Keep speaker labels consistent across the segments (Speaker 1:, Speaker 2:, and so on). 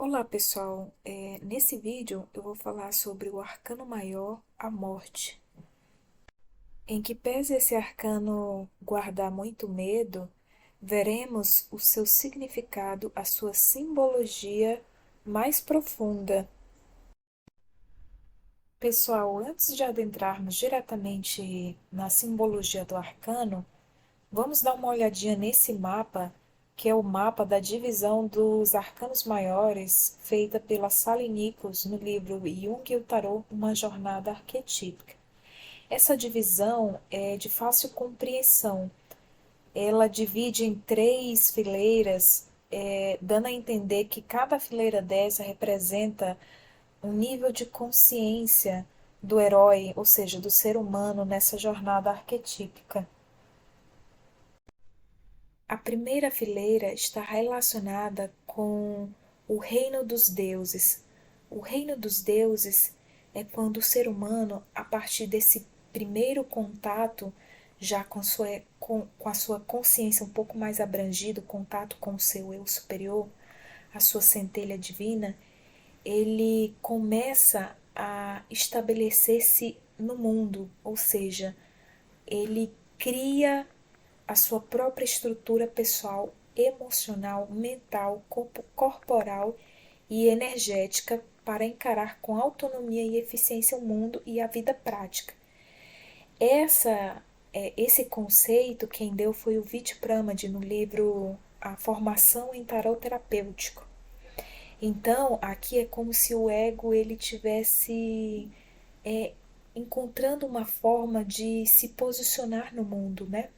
Speaker 1: Olá pessoal, nesse vídeo eu vou falar sobre o arcano maior, a morte. Em que pese esse arcano guardar muito medo, veremos o seu significado, a sua simbologia mais profunda. Pessoal, antes de adentrarmos diretamente na simbologia do arcano, vamos dar uma olhadinha nesse mapa, que é o mapa da divisão dos arcanos maiores, feita pela Sally Nichols no livro Jung e o Tarot, uma jornada arquetípica. Essa divisão é de fácil compreensão. Ela divide em três fileiras, dando a entender que cada fileira dessa representa um nível de consciência do herói, ou seja, do ser humano nessa jornada arquetípica. A primeira fileira está relacionada com o reino dos deuses. O reino dos deuses é quando o ser humano, a partir desse primeiro contato, já com a sua consciência um pouco mais abrangida, o contato com o seu eu superior, a sua centelha divina, ele começa a estabelecer-se no mundo, ou seja, ele cria a sua própria estrutura pessoal, emocional, mental, corporal e energética para encarar com autonomia e eficiência o mundo e a vida prática. Esse conceito quem deu foi o Vidyapramad no livro A Formação em Tarot Terapêutico. Então, aqui é como se o ego ele tivesse é, encontrando uma forma de se posicionar no mundo, né?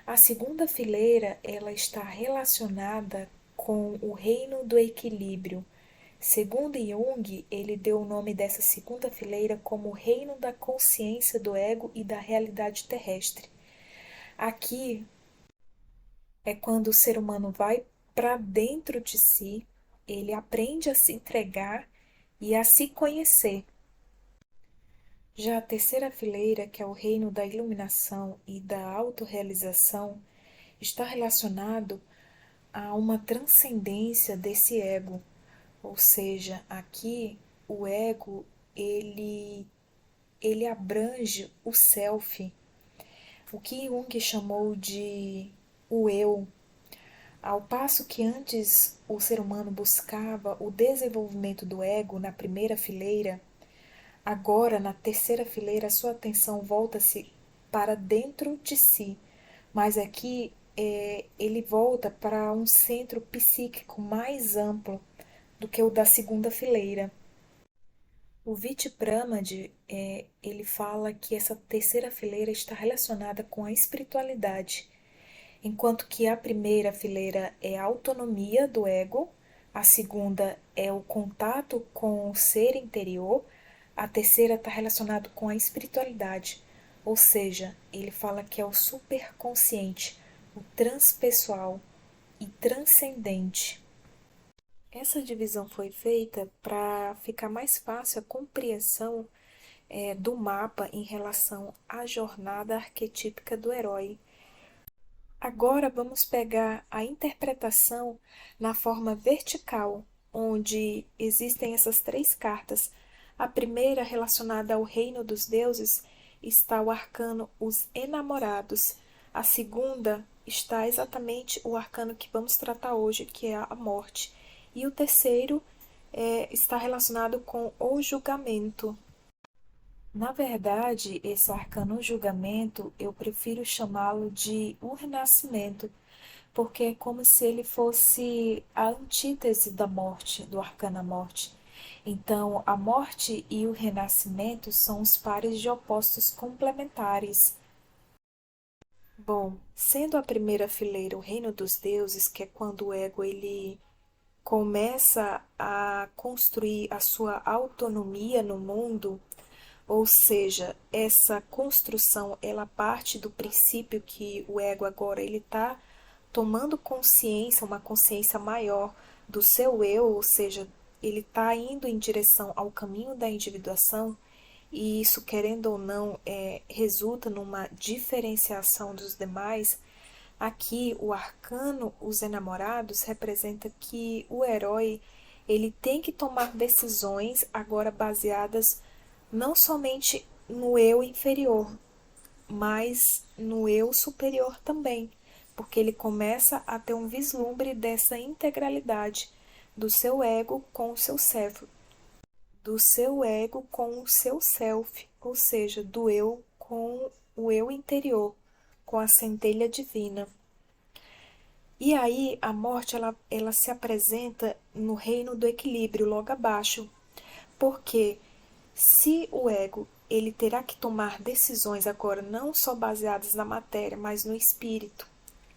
Speaker 1: A segunda fileira, ela está relacionada com o reino do equilíbrio. Segundo Jung, ele deu o nome dessa segunda fileira como o reino da consciência do ego e da realidade terrestre. Aqui é quando o ser humano vai para dentro de si, ele aprende a se entregar e a se conhecer. Já a terceira fileira, que é o reino da iluminação e da autorrealização, está relacionado a uma transcendência desse ego, ou seja, aqui o ego ele abrange o self, o que Jung chamou de o eu, ao passo que antes o ser humano buscava o desenvolvimento do ego na primeira fileira, agora na terceira fileira a sua atenção volta-se para dentro de si, mas aqui ele volta para um centro psíquico mais amplo do que o da segunda fileira. O Vityapramad, ele fala que essa terceira fileira está relacionada com a espiritualidade, enquanto que a primeira fileira é a autonomia do ego, a segunda é o contato com o ser interior, a terceira está relacionada com a espiritualidade, ou seja, ele fala que é o superconsciente, o transpessoal e transcendente. Essa divisão foi feita para ficar mais fácil a compreensão do mapa em relação à jornada arquetípica do herói. Agora vamos pegar a interpretação na forma vertical, onde existem essas três cartas. A primeira, relacionada ao reino dos deuses, está o arcano Os Enamorados. A segunda está exatamente o arcano que vamos tratar hoje, que é a morte. E o terceiro está relacionado com o julgamento. Na verdade, esse arcano julgamento, eu prefiro chamá-lo de o renascimento, porque é como se ele fosse a antítese da morte, do arcano morte. Então, a morte e o renascimento são os pares de opostos complementares. Bom, sendo a primeira fileira o reino dos deuses, que é quando o ego ele começa a construir a sua autonomia no mundo, ou seja, essa construção ela parte do princípio que o ego agora ele está tomando consciência, uma consciência maior do seu eu, ou seja, ele está indo em direção ao caminho da individuação e isso, querendo ou não, resulta numa diferenciação dos demais. Aqui, o arcano, os enamorados, representa que o herói ele tem que tomar decisões agora baseadas não somente no eu inferior, mas no eu superior também, porque ele começa a ter um vislumbre dessa integralidade do seu ego com o seu self, do seu ego com o seu self, ou seja, do eu com o eu interior, com a centelha divina. E aí a morte ela se apresenta no reino do equilíbrio, logo abaixo, porque se o ego ele terá que tomar decisões agora não só baseadas na matéria, mas no espírito,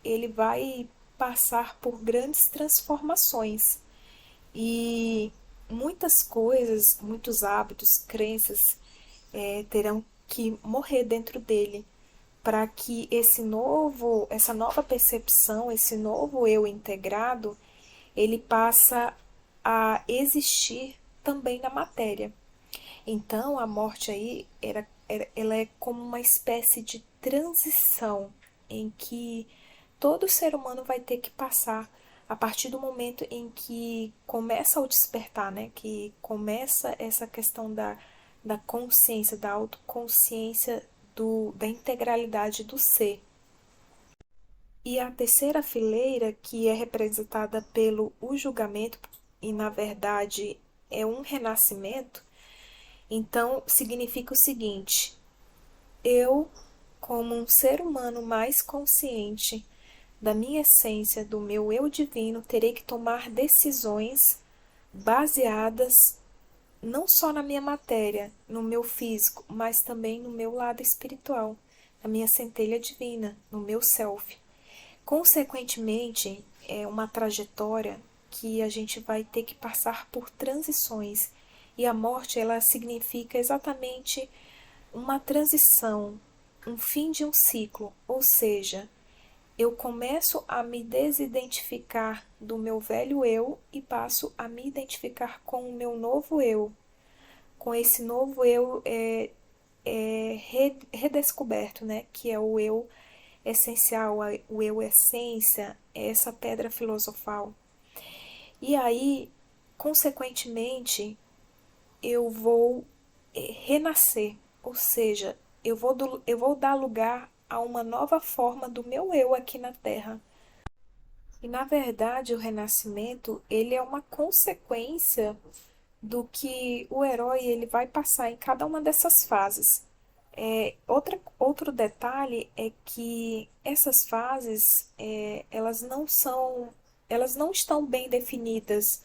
Speaker 1: ele vai passar por grandes transformações e muitas coisas, muitos hábitos, crenças terão que morrer dentro dele para que essa nova percepção, esse novo eu integrado, ele passa a existir também na matéria. Então, a morte aí, ela é como uma espécie de transição em que todo ser humano vai ter que passar a partir do momento em que começa o despertar, né? Que começa essa questão da consciência, da autoconsciência da integralidade do ser. E a terceira fileira, que é representada pelo o julgamento, e na verdade é um renascimento, então significa o seguinte: eu, como um ser humano mais consciente da minha essência, do meu eu divino, terei que tomar decisões baseadas não só na minha matéria, no meu físico, mas também no meu lado espiritual, na minha centelha divina, no meu self. Consequentemente, é uma trajetória que a gente vai ter que passar por transições. E a morte, ela significa exatamente uma transição, um fim de um ciclo, ou seja, eu começo a me desidentificar do meu velho eu e passo a me identificar com o meu novo eu. Com esse novo eu redescoberto, né? Que é o eu essencial, o eu essência, essa pedra filosofal. E aí, consequentemente, eu vou renascer, ou seja, eu vou dar lugar a uma nova forma do meu eu aqui na Terra. E na verdade, o renascimento, ele é uma consequência do que o herói ele vai passar em cada uma dessas fases. Outro detalhe é que essas fases, elas não estão bem definidas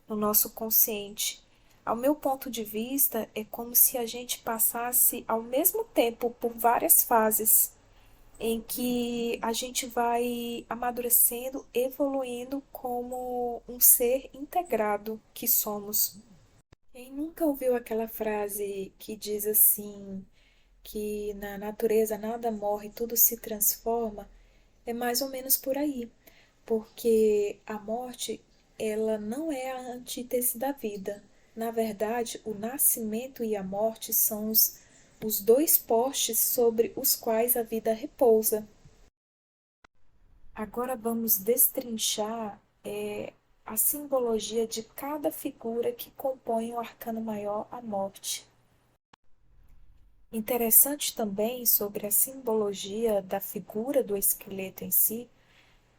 Speaker 1: no nosso consciente. Ao meu ponto de vista, é como se a gente passasse ao mesmo tempo por várias fases em que a gente vai amadurecendo, evoluindo como um ser integrado que somos. Quem nunca ouviu aquela frase que diz assim, que na natureza nada morre, tudo se transforma? É mais ou menos por aí, porque a morte, ela não é a antítese da vida. Na verdade, o nascimento e a morte são os dois postes sobre os quais a vida repousa. Agora vamos destrinchar a simbologia de cada figura que compõe o arcano maior, a morte. Interessante também sobre a simbologia da figura do esqueleto em si,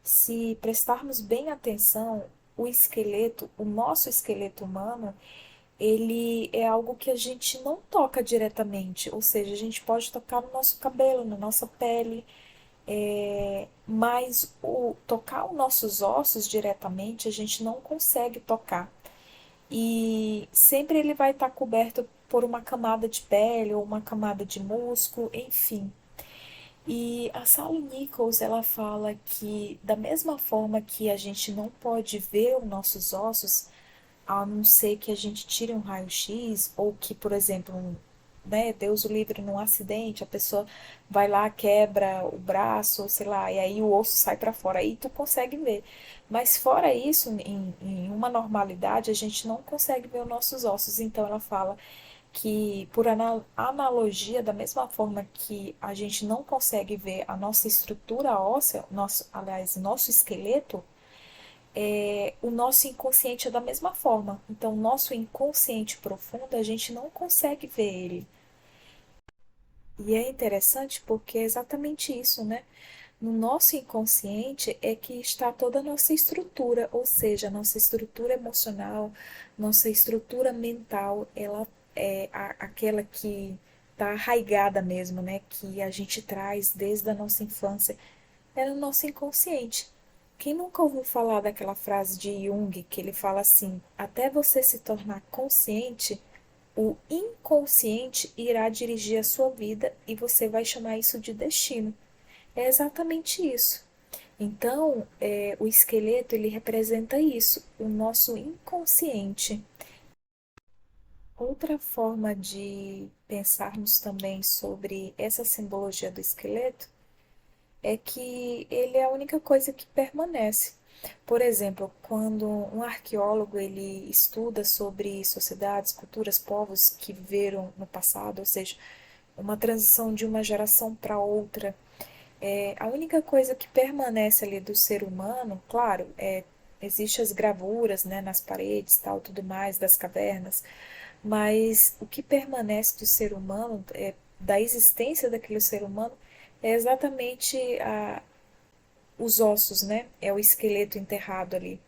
Speaker 1: se prestarmos bem atenção, o esqueleto, o nosso esqueleto humano, ele é algo que a gente não toca diretamente, ou seja, a gente pode tocar no nosso cabelo, na nossa pele, mas tocar os nossos ossos diretamente a gente não consegue tocar. E sempre ele vai estar coberto por uma camada de pele ou uma camada de músculo, enfim. E a Sally Nichols, ela fala que da mesma forma que a gente não pode ver os nossos ossos, a não ser que a gente tire um raio-x, ou que, por exemplo, né, Deus o livre num acidente, a pessoa vai lá, quebra o braço, sei lá, e aí o osso sai para fora, aí tu consegue ver. Mas fora isso, em uma normalidade, a gente não consegue ver os nossos ossos. Então ela fala que, por analogia, da mesma forma que a gente não consegue ver a nossa estrutura óssea, aliás, nosso esqueleto, O nosso inconsciente é da mesma forma. Então, o nosso inconsciente profundo, a gente não consegue ver ele. E é interessante porque é exatamente isso, né? No nosso inconsciente é que está toda a nossa estrutura, ou seja, a nossa estrutura emocional, nossa estrutura mental, ela é aquela que está arraigada mesmo, né? Que a gente traz desde a nossa infância, é no nosso inconsciente. Quem nunca ouviu falar daquela frase de Jung que ele fala assim: até você se tornar consciente, o inconsciente irá dirigir a sua vida e você vai chamar isso de destino. É exatamente isso. Então, o esqueleto ele representa isso, o nosso inconsciente. Outra forma de pensarmos também sobre essa simbologia do esqueleto é que ele é a única coisa que permanece. Por exemplo, quando um arqueólogo ele estuda sobre sociedades, culturas, povos que viveram no passado, ou seja, uma transição de uma geração para outra, a única coisa que permanece ali do ser humano, claro, existe as gravuras, né, nas paredes, tal, tudo mais, das cavernas, mas o que permanece do ser humano, da existência daquele ser humano, é exatamente os ossos, né? É o esqueleto enterrado ali.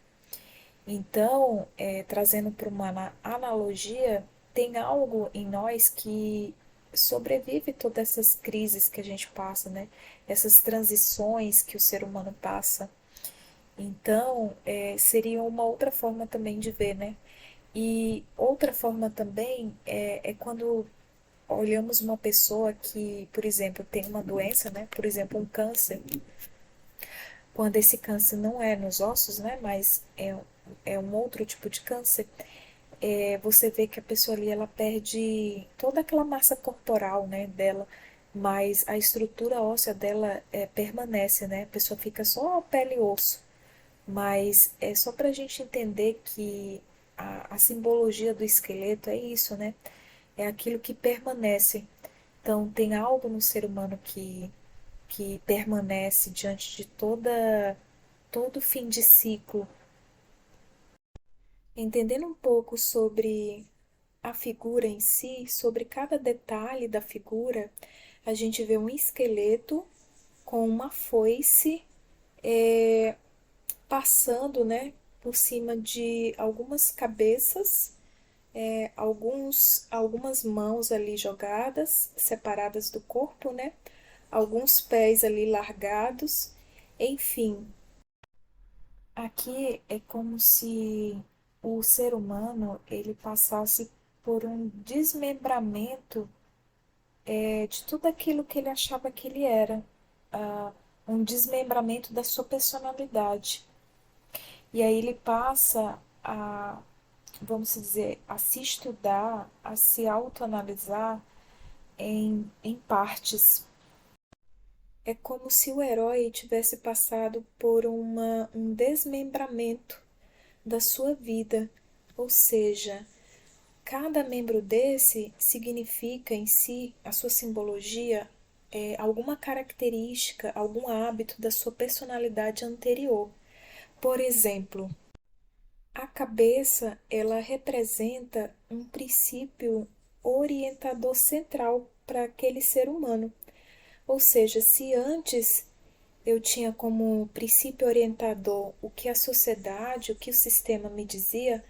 Speaker 1: Então, trazendo para uma analogia, tem algo em nós que sobrevive todas essas crises que a gente passa, né? Essas transições que o ser humano passa. Então, seria uma outra forma também de ver, né? E outra forma também é quando olhamos uma pessoa que, por exemplo, tem uma doença, né? Por exemplo, um câncer. Quando esse câncer não é nos ossos, né? Mas é um outro tipo de câncer, você vê que a pessoa ali ela perde toda aquela massa corporal, né, dela, mas a estrutura óssea dela permanece, né? A pessoa fica só pele e osso. Mas é só para a gente entender que a simbologia do esqueleto é isso, né? É aquilo que permanece. Então, tem algo no ser humano que permanece diante de todo fim de ciclo. Entendendo um pouco sobre a figura em si, sobre cada detalhe da figura, a gente vê um esqueleto com uma foice é, passando, né, por cima de algumas cabeças, algumas mãos ali jogadas, separadas do corpo, né, alguns pés ali largados, enfim. Aqui é como se o ser humano ele passasse por um desmembramento de tudo aquilo que ele achava que ele era, ah, um desmembramento da sua personalidade. E aí ele passa a, vamos dizer, a se estudar, a se autoanalisar em partes. É como se o herói tivesse passado por um desmembramento da sua vida, ou seja, cada membro desse significa em si, a sua simbologia, alguma característica, algum hábito da sua personalidade anterior. Por exemplo, a cabeça, ela representa um princípio orientador central para aquele ser humano. Ou seja, se antes eu tinha como princípio orientador o que a sociedade, o que o sistema me dizia,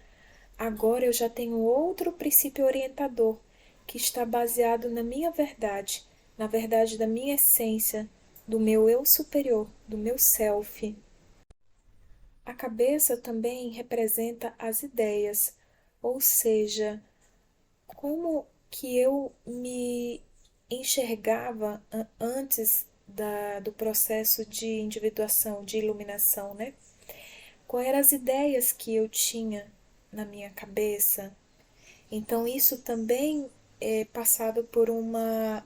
Speaker 1: agora eu já tenho outro princípio orientador, que está baseado na minha verdade, na verdade da minha essência, do meu eu superior, do meu self. A cabeça também representa as ideias, ou seja, como que eu me enxergava antes do processo de individuação, de iluminação, né? Quais eram as ideias que eu tinha na minha cabeça. Então, isso também é passado por uma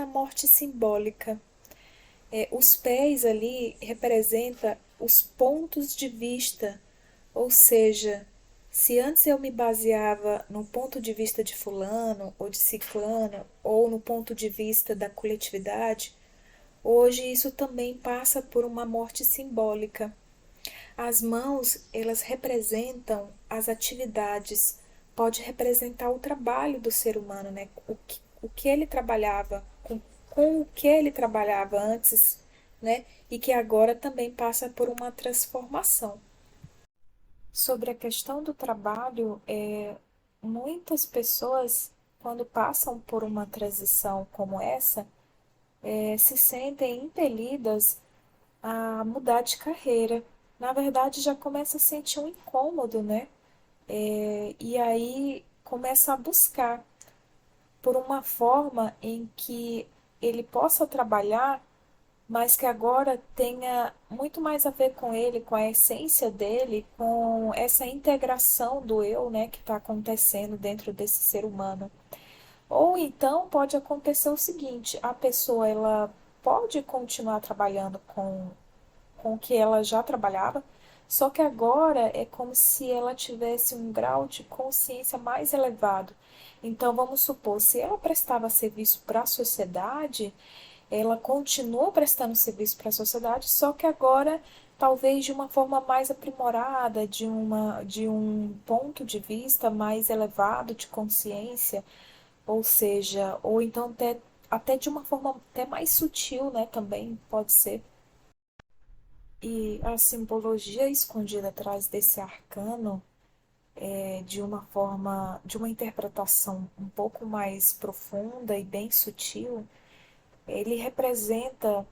Speaker 1: morte simbólica. Os pés ali representam os pontos de vista, ou seja, se antes eu me baseava no ponto de vista de fulano ou de ciclano, ou no ponto de vista da coletividade, hoje isso também passa por uma morte simbólica. As mãos, elas representam as atividades, pode representar o trabalho do ser humano, né? O que ele trabalhava, com o que ele trabalhava antes, né? E que agora também passa por uma transformação. Sobre a questão do trabalho, muitas pessoas, quando passam por uma transição como essa, se sentem impelidas a mudar de carreira. Na verdade, já começa a sentir um incômodo, né? E aí começa a buscar por uma forma em que ele possa trabalhar, mas que agora tenha muito mais a ver com ele, com a essência dele, com essa integração do eu, né, que está acontecendo dentro desse ser humano. Ou então pode acontecer o seguinte, a pessoa ela pode continuar trabalhando com o que ela já trabalhava, só que agora é como se ela tivesse um grau de consciência mais elevado. Então, vamos supor, se ela prestava serviço para a sociedade, ela continua prestando serviço para a sociedade, só que agora talvez de uma forma mais aprimorada, de um ponto de vista mais elevado de consciência, ou seja, ou então até de uma forma até mais sutil, né, também pode ser. E a simbologia escondida atrás desse arcano é de uma forma, de uma interpretação um pouco mais profunda e bem sutil, ele representa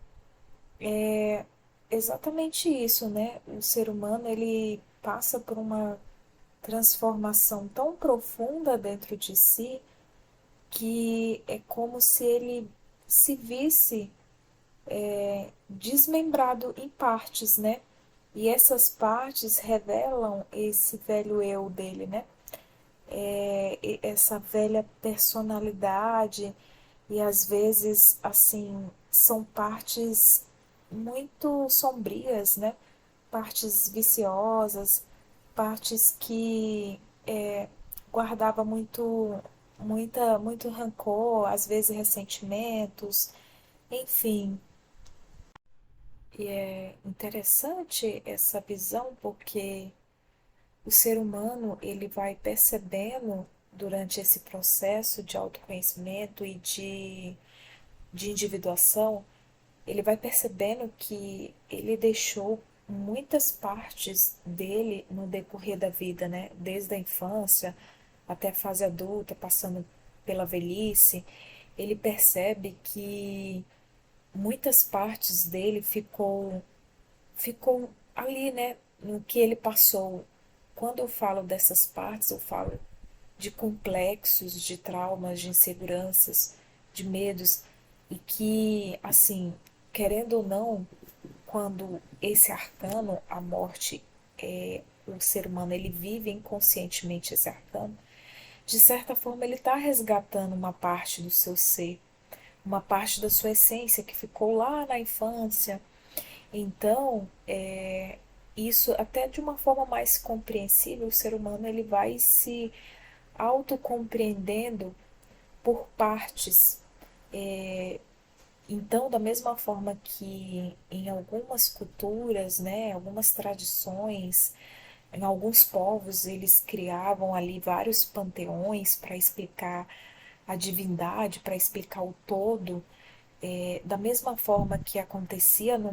Speaker 1: exatamente isso, né? O ser humano, ele passa por uma transformação tão profunda dentro de si que é como se ele se visse desmembrado em partes, né? E essas partes revelam esse velho eu dele, né? Essa velha personalidade, e às vezes, assim, são partes muito sombrias, né? Partes viciosas, partes que guardava muito rancor, às vezes ressentimentos, enfim. E é interessante essa visão porque o ser humano ele vai percebendo durante esse processo de autoconhecimento e de individuação, ele vai percebendo que ele deixou muitas partes dele no decorrer da vida, né? Desde a infância até a fase adulta, passando pela velhice, ele percebe que muitas partes dele ficou ali, né, no que ele passou. Quando eu falo dessas partes, eu falo de complexos, de traumas, de inseguranças, de medos, e que, assim, querendo ou não, quando esse arcano, a morte, o ser humano, ele vive inconscientemente esse arcano, de certa forma ele está resgatando uma parte do seu ser, uma parte da sua essência que ficou lá na infância. Então, isso até de uma forma mais compreensível, o ser humano ele vai se autocompreendendo por partes. Então, da mesma forma que em algumas culturas, né, algumas tradições, em alguns povos, eles criavam ali vários panteões para explicar a divindade, para explicar o todo, da mesma forma que acontecia no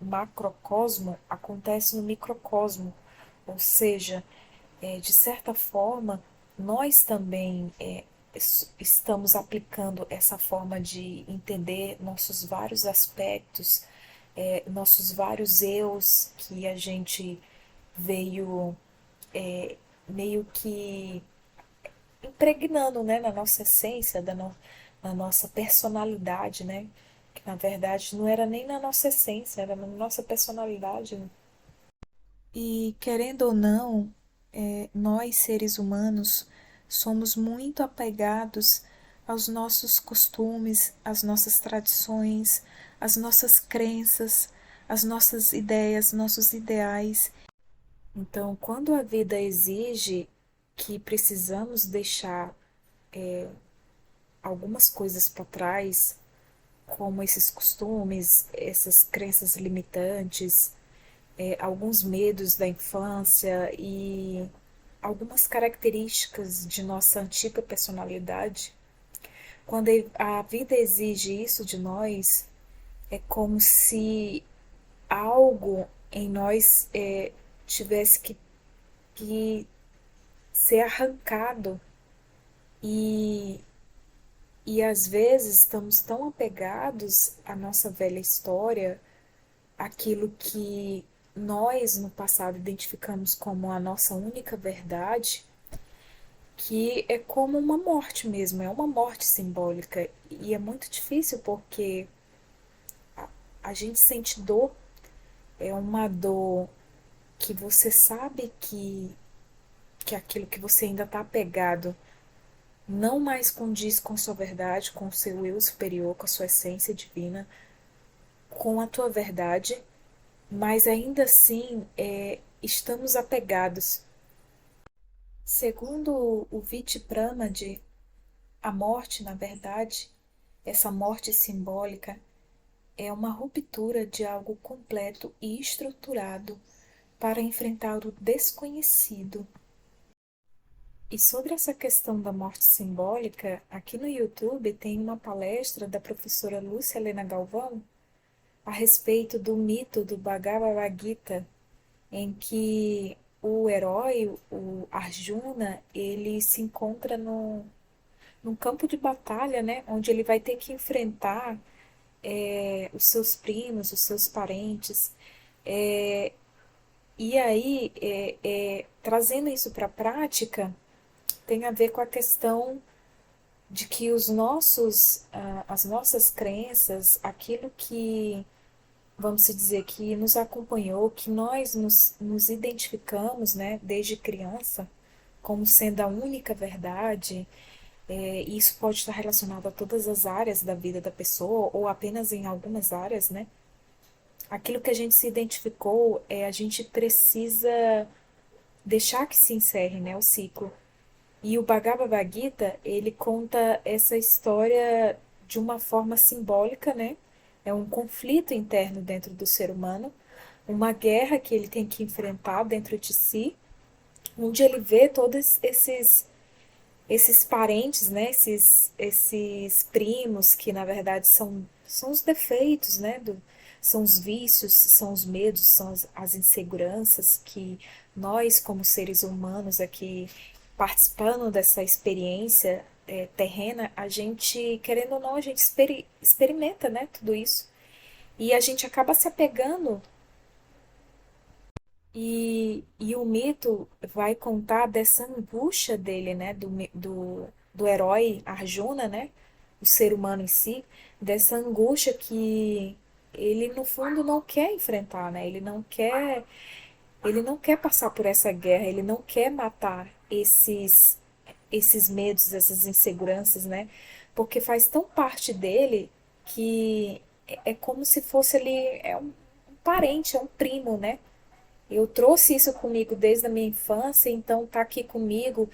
Speaker 1: macrocosmo, acontece no microcosmo. Ou seja, de certa forma, nós também estamos aplicando essa forma de entender nossos vários aspectos, nossos vários eus que a gente veio meio que impregnando, né, na nossa essência, na nossa personalidade, né? Que na verdade não era nem na nossa essência, era na nossa personalidade, né? E querendo ou não, nós seres humanos somos muito apegados aos nossos costumes, às nossas tradições, às nossas crenças, às nossas ideias, nossos ideais. Então, quando a vida exige que precisamos deixar algumas coisas para trás, como esses costumes, essas crenças limitantes, alguns medos da infância e algumas características de nossa antiga personalidade, quando a vida exige isso de nós, é como se algo em nós tivesse que ser arrancado e, e às vezes estamos tão apegados à nossa velha história, aquilo que nós no passado identificamos como a nossa única verdade, que é como uma morte mesmo, é uma morte simbólica. E é muito difícil porque a gente sente dor, é uma dor que você sabe que aquilo que você ainda está apegado não mais condiz com sua verdade, com o seu eu superior, com a sua essência divina, com a tua verdade, mas ainda assim estamos apegados. Segundo o Vidyapramad, a morte, na verdade, essa morte simbólica, é uma ruptura de algo completo e estruturado para enfrentar o desconhecido. E sobre essa questão da morte simbólica, aqui no YouTube tem uma palestra da professora Lúcia Helena Galvão a respeito do mito do Bhagavad Gita, em que o herói, o Arjuna, ele se encontra num campo de batalha, né, onde ele vai ter que enfrentar os seus primos, os seus parentes. É, e aí, trazendo isso para a prática, tem a ver com a questão de que as nossas crenças, aquilo que, vamos dizer, que nos acompanhou, que nós nos identificamos, né, desde criança, como sendo a única verdade, e isso pode estar relacionado a todas as áreas da vida da pessoa, ou apenas em algumas áreas, né? Aquilo que a gente se identificou, a gente precisa deixar que se encerre, né, o ciclo. E o Bhagavad Gita, ele conta essa história de uma forma simbólica, né? É um conflito interno dentro do ser humano, uma guerra que ele tem que enfrentar dentro de si, onde ele vê todos esses parentes, né? Esses primos que na verdade são os defeitos, né? São os vícios, são os medos, são as inseguranças que nós, como seres humanos aqui, participando dessa experiência terrena, a gente, querendo ou não, a gente experimenta, né? Tudo isso. E a gente acaba se apegando e o mito vai contar dessa angústia dele, né? Do herói Arjuna, né? O ser humano em si, dessa angústia que ele, no fundo, não quer enfrentar, né? Ele não quer passar por essa guerra, ele não quer matar esses medos, essas inseguranças, né? Porque faz tão parte dele que é como se fosse ali, um parente, é um primo, né? Eu trouxe isso comigo desde a minha infância, então tá aqui comigo,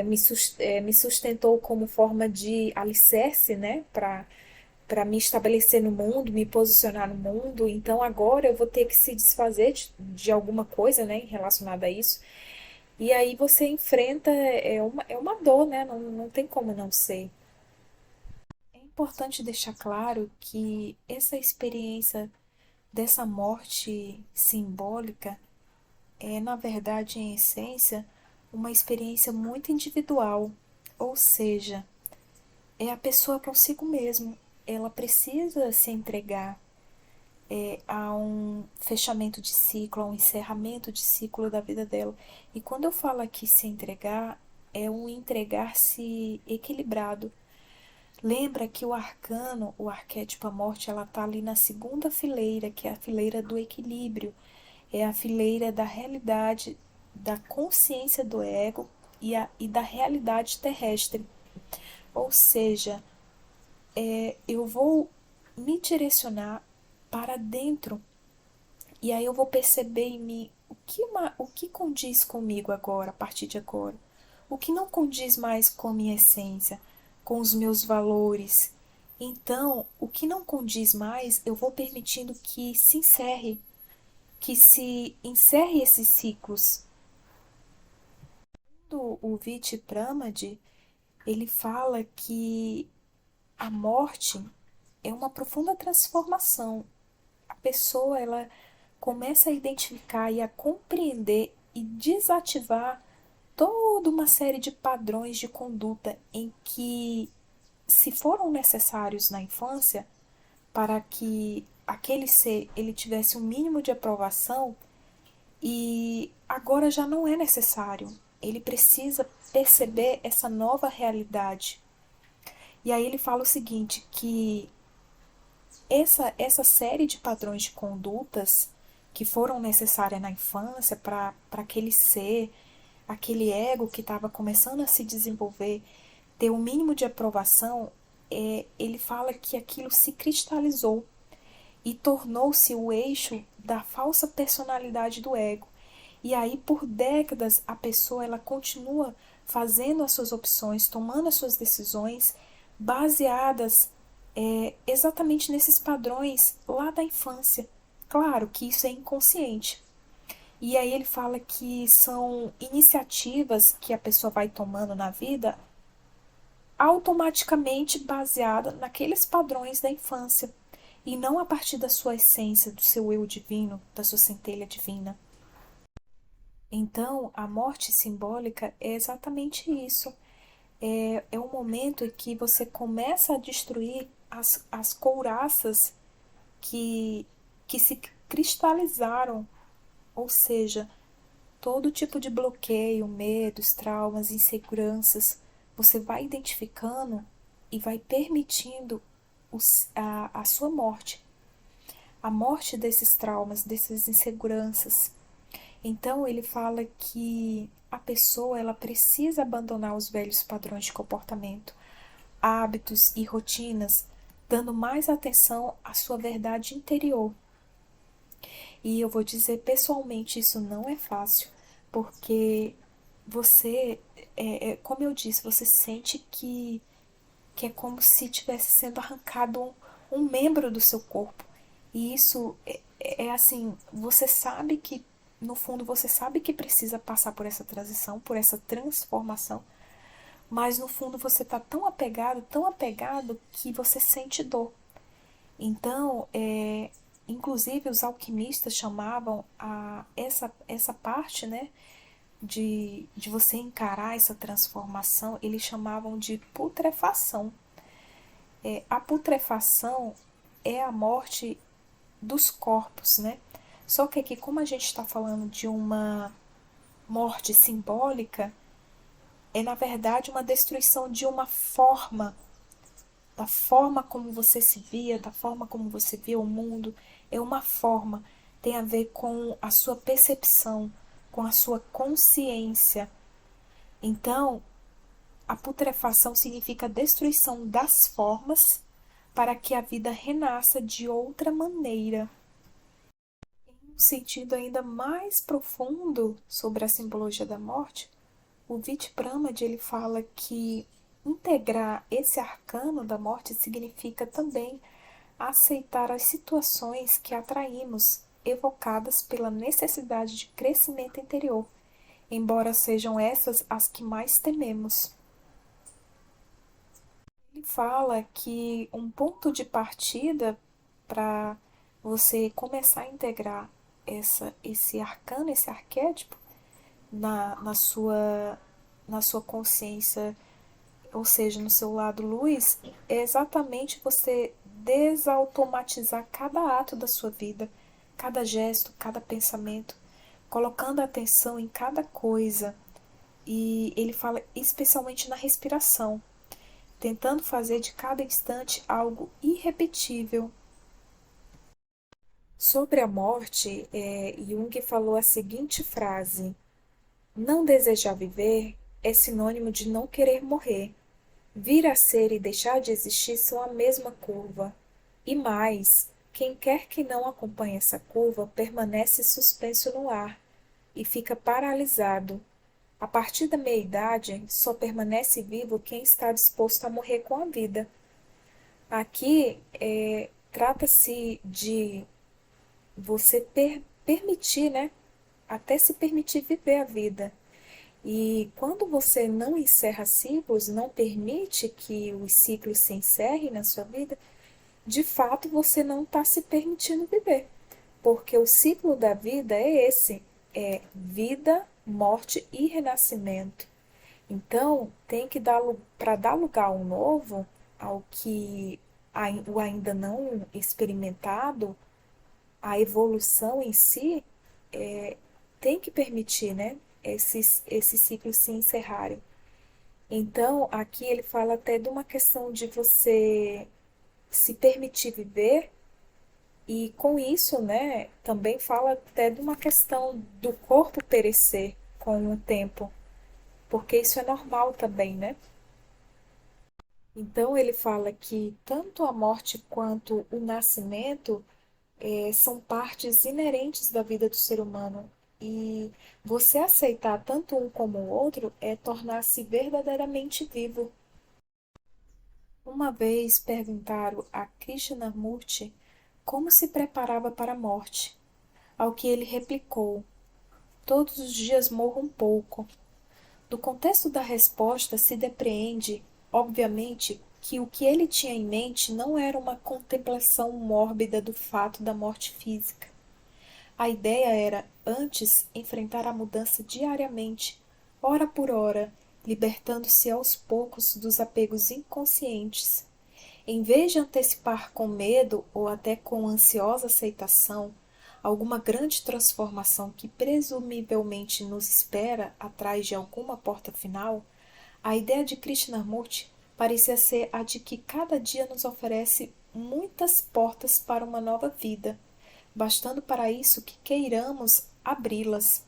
Speaker 1: me sustentou como forma de alicerce, né, para me estabelecer no mundo, me posicionar no mundo. Então agora eu vou ter que se desfazer de alguma coisa, né, relacionada a isso. E aí você enfrenta, é uma dor, né, não tem como não ser. É importante deixar claro que essa experiência dessa morte simbólica na verdade, em essência, uma experiência muito individual, ou seja, é a pessoa consigo mesmo. Ela precisa se entregar a um fechamento de ciclo, a um encerramento de ciclo da vida dela. E quando eu falo aqui se entregar, é um entregar-se equilibrado. Lembra que o arcano, o arquétipo, a morte, ela está ali na segunda fileira, que é a fileira do equilíbrio, é a fileira da realidade, da consciência do ego e da realidade terrestre. Ou seja, eu vou me direcionar para dentro e aí eu vou perceber em mim o que condiz comigo agora, a partir de agora. O que não condiz mais com a minha essência, com os meus valores. Então, o que não condiz mais, eu vou permitindo que se encerre, que se encerre esses ciclos. O Vichipramad, ele fala que a morte é uma profunda transformação. A pessoa, ela começa a identificar e a compreender e desativar toda uma série de padrões de conduta em que, se foram necessários na infância para que aquele ser ele tivesse um mínimo de aprovação, e agora já não é necessário. Ele precisa perceber essa nova realidade. E aí ele fala o seguinte, que essa série de padrões de condutas que foram necessárias na infância para aquele ser, aquele ego que estava começando a se desenvolver, ter o um mínimo de aprovação, ele fala que aquilo se cristalizou e tornou-se o eixo da falsa personalidade do ego. E aí, por décadas, a pessoa ela continua fazendo as suas opções, tomando as suas decisões baseadas exatamente nesses padrões lá da infância. Claro que isso é inconsciente. E aí ele fala que são iniciativas que a pessoa vai tomando na vida automaticamente baseada naqueles padrões da infância e não a partir da sua essência, do seu eu divino, da sua centelha divina. Então, a morte simbólica é exatamente isso. É um momento em que você começa a destruir as couraças que se cristalizaram, ou seja, todo tipo de bloqueio, medos, traumas, inseguranças, você vai identificando e vai permitindo a sua morte. A morte desses traumas, dessas inseguranças. Então ele fala que a pessoa ela precisa abandonar os velhos padrões de comportamento, hábitos e rotinas, dando mais atenção à sua verdade interior. E eu vou dizer pessoalmente, isso não é fácil, porque você, como eu disse, você sente que é como se tivesse sendo arrancado um membro do seu corpo. E isso é assim, você sabe que, no fundo, você sabe que precisa passar por essa transição, por essa transformação, mas no fundo você está tão apegado que você sente dor. Então, inclusive os alquimistas chamavam essa parte, né, de você encarar essa transformação, eles chamavam de putrefação. A putrefação é a morte dos corpos, né? Só que aqui, como a gente está falando de uma morte simbólica, é na verdade uma destruição de uma forma, da forma como você se via, da forma como você via o mundo. É uma forma, tem a ver com a sua percepção, com a sua consciência. Então, a putrefação significa a destruição das formas para que a vida renasça de outra maneira. Em um sentido ainda mais profundo sobre a simbologia da morte, o Vichpramad ele fala que integrar esse arcano da morte significa também aceitar as situações que atraímos, evocadas pela necessidade de crescimento interior, embora sejam essas as que mais tememos. Ele fala que um ponto de partida para você começar a integrar esse arcano, esse arquétipo na sua consciência, ou seja, no seu lado luz, é exatamente você desautomatizar cada ato da sua vida, cada gesto, cada pensamento, colocando atenção em cada coisa. E ele fala especialmente na respiração, tentando fazer de cada instante algo irrepetível. Sobre a morte, Jung falou a seguinte frase: não desejar viver é sinônimo de não querer morrer. Vir a ser e deixar de existir são a mesma curva. E mais, quem quer que não acompanhe essa curva permanece suspenso no ar e fica paralisado. A partir da meia-idade, só permanece vivo quem está disposto a morrer com a vida. Aqui, trata-se de você permitir, né? Até se permitir viver a vida. E quando você não encerra ciclos, não permite que os ciclos se encerrem na sua vida, de fato você não está se permitindo viver. Porque o ciclo da vida é esse: é vida, morte e renascimento. Então, tem que dar para dar lugar ao novo, ao que o ainda não experimentado, a evolução em si, tem que permitir, né, esses ciclos se encerrarem. Então, aqui ele fala até de uma questão de você se permitir viver, e com isso, né, também fala até de uma questão do corpo perecer com o tempo, porque isso é normal também, né? Então ele fala que tanto a morte quanto o nascimento são partes inerentes da vida do ser humano. E você aceitar tanto um como o outro é tornar-se verdadeiramente vivo. Uma vez perguntaram a Krishnamurti como se preparava para a morte, ao que ele replicou: todos os dias morro um pouco. Do contexto da resposta se depreende, obviamente, que o que ele tinha em mente não era uma contemplação mórbida do fato da morte física. A ideia era, antes, enfrentar a mudança diariamente, hora por hora, libertando-se aos poucos dos apegos inconscientes. Em vez de antecipar com medo ou até com ansiosa aceitação alguma grande transformação que presumivelmente nos espera atrás de alguma porta final, a ideia de Krishnamurti parecia ser a de que cada dia nos oferece muitas portas para uma nova vida, bastando para isso que queiramos abri-las.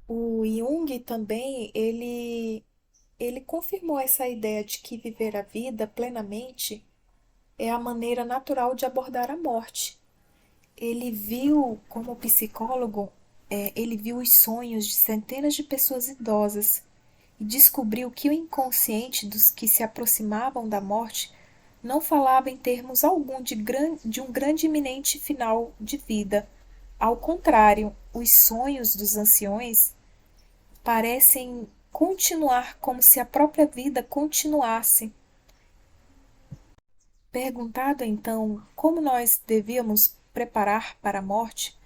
Speaker 1: O Jung também, ele confirmou essa ideia de que viver a vida plenamente é a maneira natural de abordar a morte. Ele viu, como psicólogo, ele viu os sonhos de centenas de pessoas idosas e descobriu que o inconsciente dos que se aproximavam da morte não falava em termos algum de um grande iminente final de vida. Ao contrário, os sonhos dos anciões parecem continuar como se a própria vida continuasse. Perguntado então como nós devíamos preparar para a morte,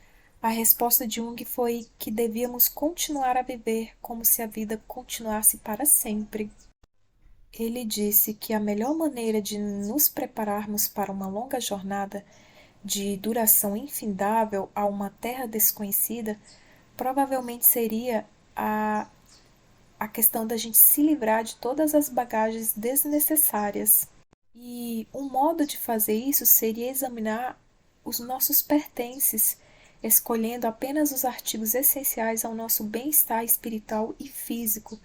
Speaker 1: a resposta de Jung foi que devíamos continuar a viver como se a vida continuasse para sempre. Ele disse que a melhor maneira de nos prepararmos para uma longa jornada de duração infindável a uma terra desconhecida provavelmente seria a questão da gente se livrar de todas as bagagens desnecessárias. E um modo de fazer isso seria examinar os nossos pertences, escolhendo apenas os artigos essenciais ao nosso bem-estar espiritual e físico,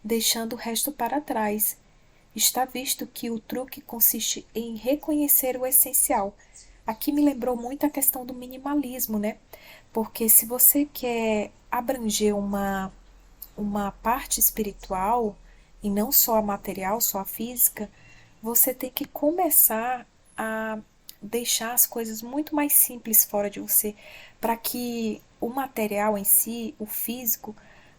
Speaker 1: deixando o resto para trás. Está visto que o truque consiste em reconhecer o essencial. Aqui me lembrou muito a questão do minimalismo, né? Porque se você quer abranger uma parte espiritual e não só a material, só a física, você tem que começar a deixar as coisas muito mais simples fora de você, para que o material em si, o físico,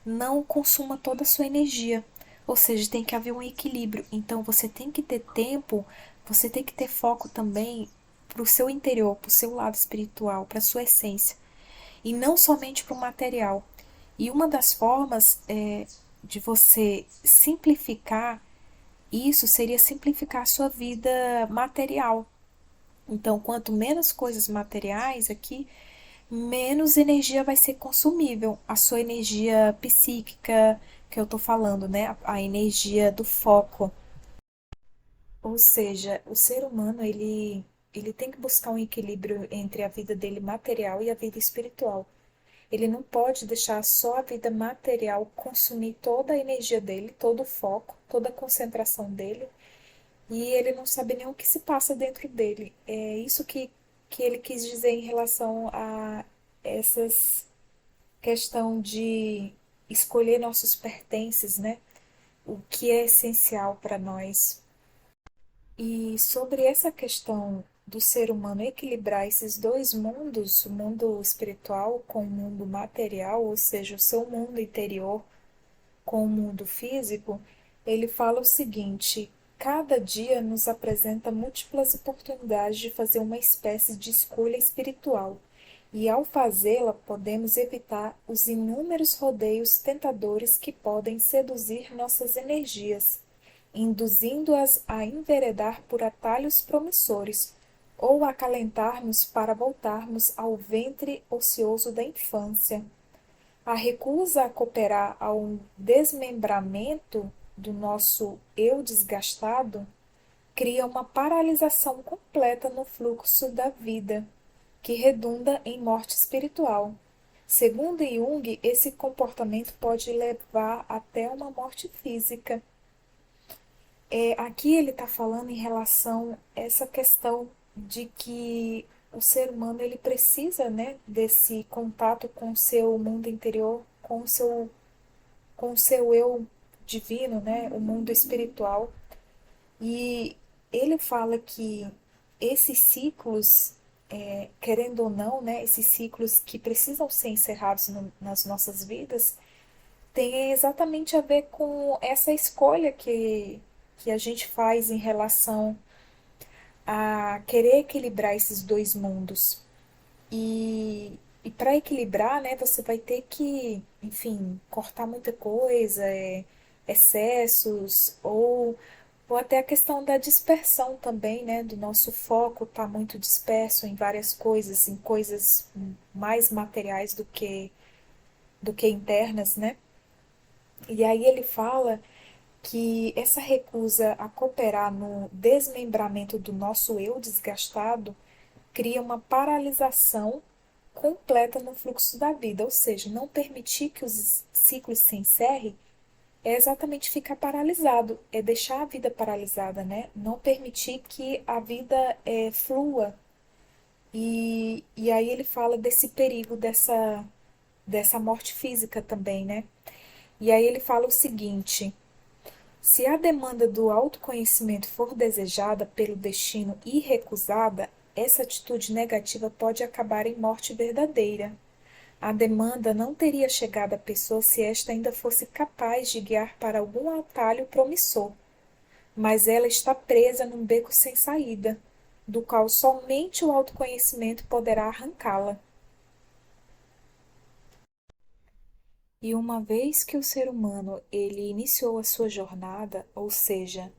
Speaker 1: não consuma toda a sua energia. Ou seja, tem que haver um equilíbrio. Então você tem que ter tempo, você tem que ter foco também para o seu interior, para o seu lado espiritual, para a sua essência, e não somente para o material. E uma das formas de você simplificar isso seria simplificar a sua vida material. Então, quanto menos coisas materiais aqui, menos energia vai ser consumível. A sua energia psíquica, que eu tô falando, né? A energia do foco. Ou seja, o ser humano, ele tem que buscar um equilíbrio entre a vida dele material e a vida espiritual. Ele não pode deixar só a vida material consumir toda a energia dele, todo o foco, toda a concentração dele, e ele não sabe nem o que se passa dentro dele. É isso que ele quis dizer em relação a essas questão de escolher nossos pertences, né? O que é essencial para nós. E sobre essa questão do ser humano equilibrar esses dois mundos, o mundo espiritual com o mundo material, ou seja, o seu mundo interior com o mundo físico, ele fala o seguinte: cada dia nos apresenta múltiplas oportunidades de fazer uma espécie de escolha espiritual, e ao fazê-la, podemos evitar os inúmeros rodeios tentadores que podem seduzir nossas energias, induzindo-as a enveredar por atalhos promissores, ou acalentar-nos para voltarmos ao ventre ocioso da infância. A recusa a cooperar ao desmembramento do nosso eu desgastado cria uma paralisação completa no fluxo da vida, que redunda em morte espiritual. Segundo Jung, esse comportamento pode levar até uma morte física. Aqui ele está falando em relação a essa questão de que o ser humano ele precisa, né, desse contato com o seu mundo interior, com o seu eu divino, né, o mundo espiritual. E ele fala que esses ciclos, querendo ou não, né, esses ciclos que precisam ser encerrados nas nossas vidas, tem exatamente a ver com essa escolha que a gente faz em relação a querer equilibrar esses dois mundos. E para equilibrar, né, você vai ter que, enfim, cortar muita coisa, excessos, ou até a questão da dispersão também, né, do nosso foco tá muito disperso em várias coisas, em coisas mais materiais do que internas, né? E aí ele fala que essa recusa a cooperar no desmembramento do nosso eu desgastado cria uma paralisação completa no fluxo da vida, ou seja, não permitir que os ciclos se encerrem é exatamente ficar paralisado, é deixar a vida paralisada, né? Não permitir que a vida flua. E aí ele fala desse perigo dessa morte física também, né? E aí ele fala o seguinte: se a demanda do autoconhecimento for desejada pelo destino e recusada, essa atitude negativa pode acabar em morte verdadeira. A demanda não teria chegado à pessoa se esta ainda fosse capaz de guiar para algum atalho promissor, mas ela está presa num beco sem saída, do qual somente o autoconhecimento poderá arrancá-la. E uma vez que o ser humano ele iniciou a sua jornada, ou seja,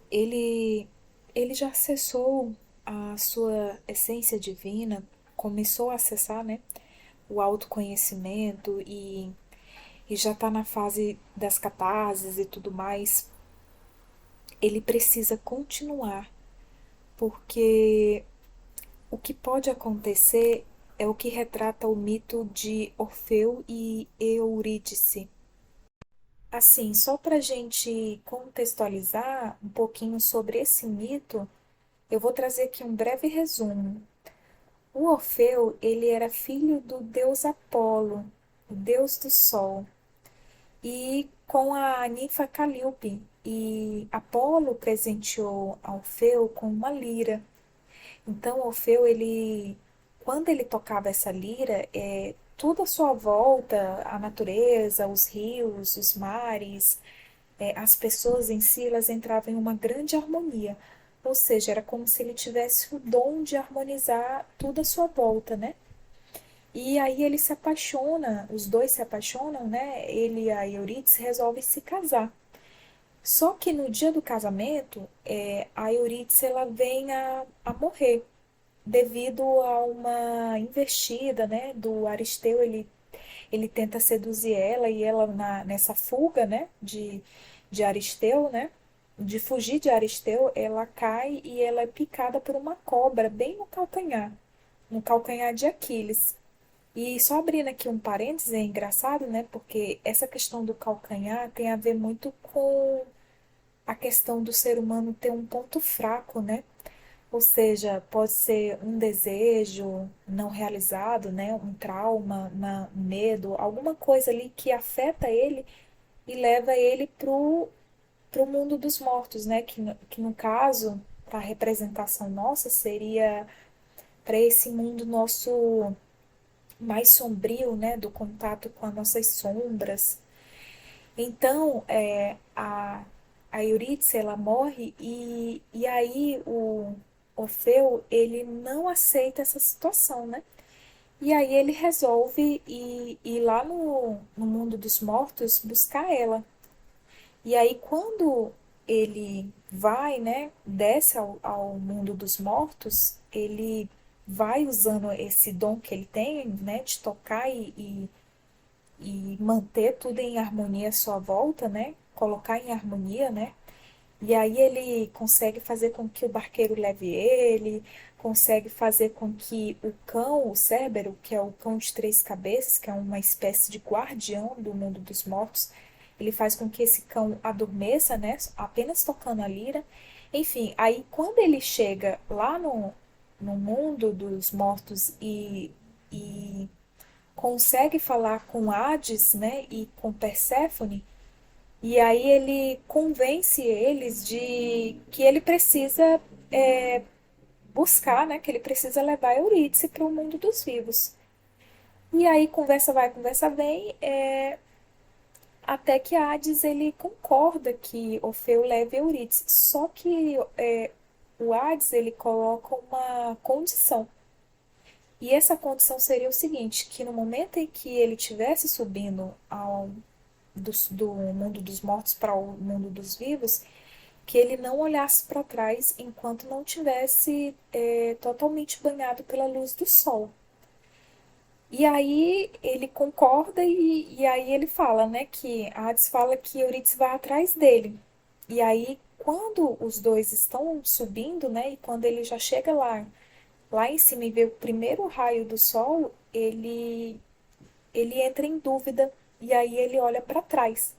Speaker 1: ele ele já acessou a sua essência divina, começou a acessar, né, o autoconhecimento e já está na fase das catarses e tudo mais, ele precisa continuar, porque o que pode acontecer é o que retrata o mito de Orfeu e Eurídice. Assim, só para a gente contextualizar um pouquinho sobre esse mito, eu vou trazer aqui um breve resumo. O Orfeu, ele era filho do deus Apolo, o deus do sol, e com a ninfa Calíope. E Apolo presenteou Orfeu com uma lira. Então, Orfeu, quando ele tocava essa lira, tudo à sua volta, a natureza, os rios, os mares, as pessoas em si, elas entravam em uma grande harmonia. Ou seja, era como se ele tivesse o dom de harmonizar tudo à sua volta, né? E aí ele se apaixona, os dois se apaixonam, né? Ele e a Eurídice resolvem se casar. Só que no dia do casamento, a Eurídice ela vem a morrer devido a uma investida, né, do Aristeu. Ele tenta seduzir ela e ela nessa fuga, né, de Aristeu, né, de fugir de Aristeu, ela cai e ela é picada por uma cobra bem no calcanhar de Aquiles. E só abrindo aqui um parênteses, é engraçado, né? Porque essa questão do calcanhar tem a ver muito com a questão do ser humano ter um ponto fraco, né? Ou seja, pode ser um desejo não realizado, né? Um trauma, um medo, alguma coisa ali que afeta ele e leva ele pro mundo dos mortos, né? Que no caso para a representação nossa, seria para esse mundo nosso mais sombrio, né, do contato com as nossas sombras. Então, a Eurídice, ela morre e aí o Orfeu, ele não aceita essa situação, né? E aí ele resolve ir lá no mundo dos mortos buscar ela. E aí quando ele vai, né, desce ao mundo dos mortos, ele vai usando esse dom que ele tem, né, de tocar e manter tudo em harmonia à sua volta, né, colocar em harmonia, né, e aí ele consegue fazer com que o barqueiro leve ele, consegue fazer com que o cão, o Cérbero, que é o cão de três cabeças, que é uma espécie de guardião do mundo dos mortos, ele faz com que esse cão adormeça, né, apenas tocando a lira. Enfim, aí quando ele chega lá no mundo dos mortos e consegue falar com Hades, né, e com Perséfone, e aí ele convence eles de que ele precisa buscar, né, que ele precisa levar Eurídice para o mundo dos vivos. E aí conversa vai, conversa vem, até que Hades ele concorda que Orfeu leve Eurídice. Só que o Hades ele coloca uma condição. E essa condição seria o seguinte, que no momento em que ele estivesse subindo do mundo dos mortos para o mundo dos vivos, que ele não olhasse para trás enquanto não tivesse totalmente banhado pela luz do sol. E aí ele concorda e aí ele fala, né, que Hades fala que Eurídice vai atrás dele. E aí quando os dois estão subindo, né, e quando ele já chega lá em cima e vê o primeiro raio do sol, ele entra em dúvida e aí ele olha para trás.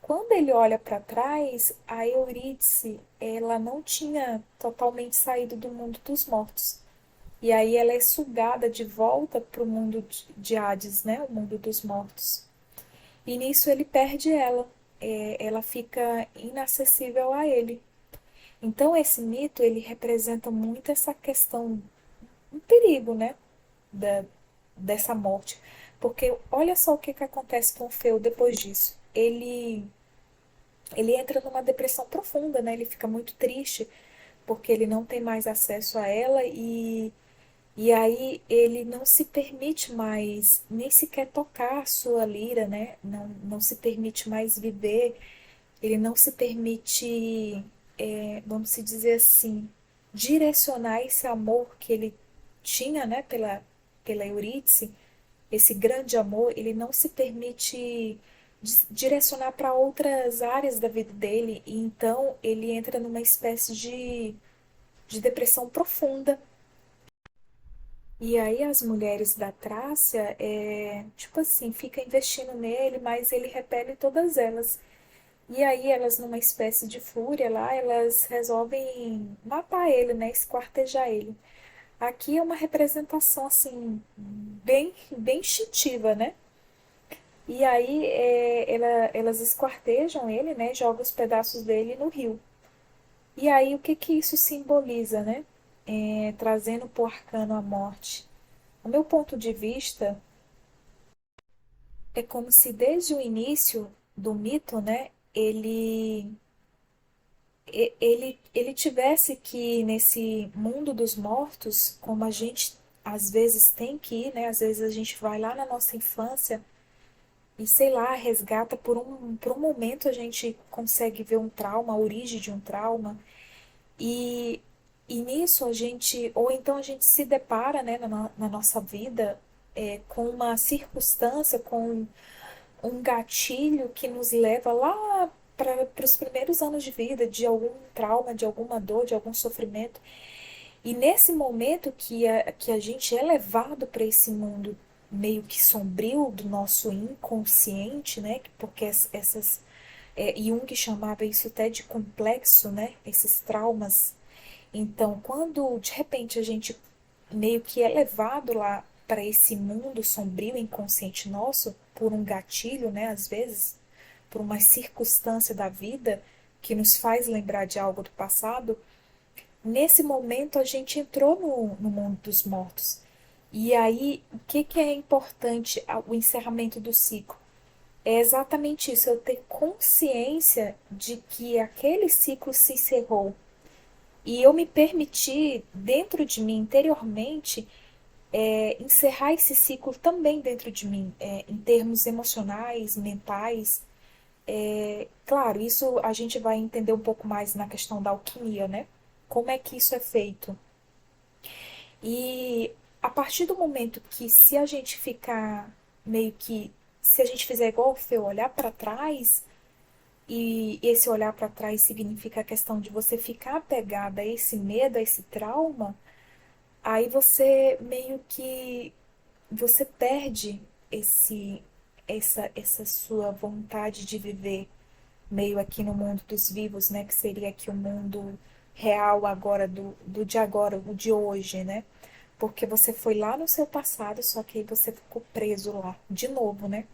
Speaker 1: Quando ele olha para trás, a Eurídice, ela não tinha totalmente saído do mundo dos mortos. E aí ela é sugada de volta para o mundo de Hades, né? O mundo dos mortos. E nisso ele perde ela. Ela fica inacessível a ele. Então esse mito, ele representa muito essa questão, um perigo, né? Da, dessa morte. Porque olha só o que, que acontece com o Feu depois disso. Ele entra numa depressão profunda, né? Ele fica muito triste porque ele não tem mais acesso a ela e aí ele não se permite mais nem sequer tocar a sua lira, né? Não se permite mais viver, ele não se permite, vamos se dizer assim, direcionar esse amor que ele tinha, né, pela Eurídice, esse grande amor, ele não se permite direcionar para outras áreas da vida dele, e então ele entra numa espécie de depressão profunda. E aí as mulheres da Trácia, tipo assim, fica investindo nele, mas ele repele todas elas. E aí elas, numa espécie de fúria lá, elas resolvem matar ele, né, esquartejar ele. Aqui é uma representação, assim, bem instintiva, né? E aí elas esquartejam ele, né? Jogam os pedaços dele no rio. E aí o que que isso simboliza, né? Trazendo para o arcano a morte. O meu ponto de vista é como se desde o início do mito, né? Ele tivesse que ir nesse mundo dos mortos, como a gente às vezes tem que ir, né? Às vezes a gente vai lá na nossa infância e sei lá, resgata por um momento a gente consegue ver um trauma, a origem de um trauma, e, e nisso a gente, ou então a gente se depara, né, na nossa vida com uma circunstância, com um gatilho que nos leva lá para os primeiros anos de vida, de algum trauma, de alguma dor, de algum sofrimento. E nesse momento que a gente é levado para esse mundo meio que sombrio do nosso inconsciente, né? Porque essas Jung chamava isso até de complexo, né? Esses traumas. Então, quando de repente a gente meio que é levado lá para esse mundo sombrio inconsciente nosso por um gatilho, né? Às vezes, por uma circunstância da vida que nos faz lembrar de algo do passado, nesse momento a gente entrou no mundo dos mortos. E aí, o que que é importante o encerramento do ciclo? É exatamente isso, eu ter consciência de que aquele ciclo se encerrou. E eu me permiti, dentro de mim, interiormente, encerrar esse ciclo também dentro de mim, em termos emocionais, mentais. Claro, isso a gente vai entender um pouco mais na questão da alquimia, né? Como é que isso é feito? E a partir do momento que se a gente ficar meio que, se a gente fizer igual o Feu, olhar para trás, e esse olhar para trás significa a questão de você ficar apegada a esse medo, a esse trauma, aí você meio que você perde essa sua vontade de viver meio aqui no mundo dos vivos, né, que seria aqui o mundo real agora do de agora, o de hoje, né? Porque você foi lá no seu passado, só que aí você ficou preso lá de novo, né?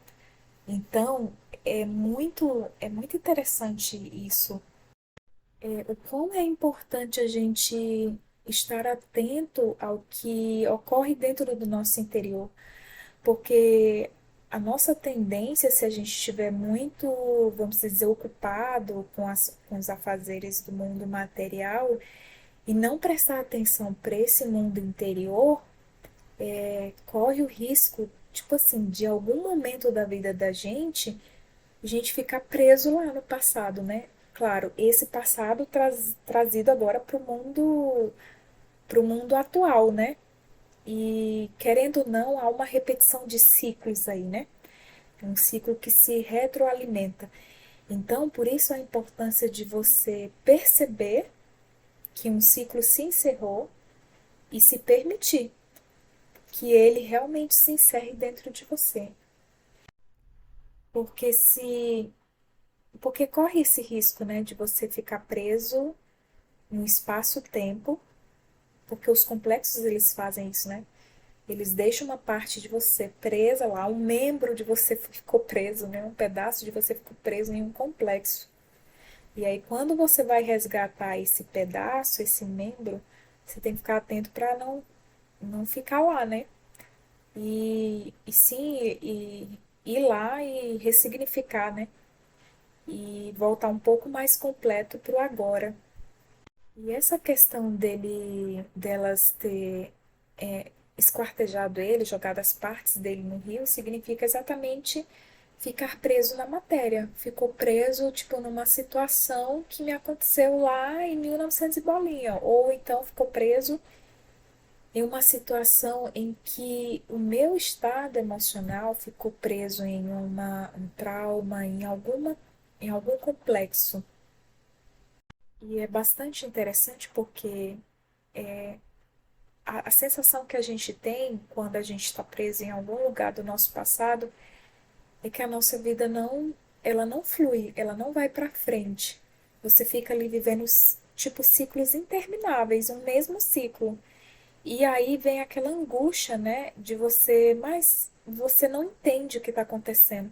Speaker 1: Então, é muito interessante isso. O quão é importante a gente estar atento ao que ocorre dentro do nosso interior, porque a nossa tendência, se a gente estiver muito, vamos dizer, ocupado com os afazeres do mundo material e não prestar atenção para esse mundo interior, corre o risco, tipo assim, de algum momento da vida da gente, a gente ficar preso lá no passado, né? Claro, esse passado trazido agora para o mundo atual, né? E querendo ou não, há uma repetição de ciclos aí, né? É um ciclo que se retroalimenta. Então, por isso a importância de você perceber que um ciclo se encerrou e se permitir que ele realmente se encerre dentro de você. Porque se porque corre esse risco, né, de você ficar preso no espaço-tempo, porque os complexos eles fazem isso, né? Eles deixam uma parte de você presa lá, um membro de você ficou preso, né? Um pedaço de você ficou preso em um complexo. E aí, quando você vai resgatar esse pedaço, esse membro, você tem que ficar atento para não ficar lá, né? E sim, ir lá e ressignificar, né? E voltar um pouco mais completo para o agora. E essa questão delas ter esquartejado ele, jogado as partes dele no rio, significa exatamente ficar preso na matéria. Ficou preso, tipo, numa situação que me aconteceu lá em 1900 e bolinha. Ou então ficou preso em uma situação em que o meu estado emocional ficou preso em um trauma, em algum complexo. E é bastante interessante porque a sensação que a gente tem quando a gente está preso em algum lugar do nosso passado é que a nossa vida ela não flui, ela não vai para frente. Você fica ali vivendo tipo ciclos intermináveis, um mesmo ciclo. E aí vem aquela angústia, né, de mas você não entende o que está acontecendo.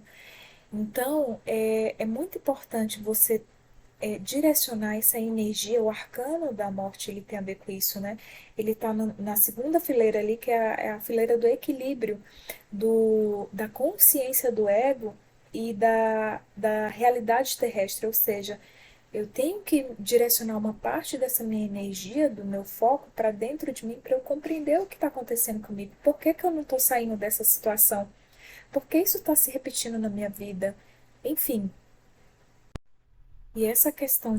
Speaker 1: Então, é muito importante você direcionar essa energia, o arcano da morte, ele tem a ver com isso, né? Ele está na segunda fileira ali, que é a fileira do equilíbrio, da consciência do ego e da realidade terrestre, ou seja, eu tenho que direcionar uma parte dessa minha energia, do meu foco, para dentro de mim, para eu compreender o que está acontecendo comigo. Por que que eu não estou saindo dessa situação? Por que isso está se repetindo na minha vida? Enfim, e essa questão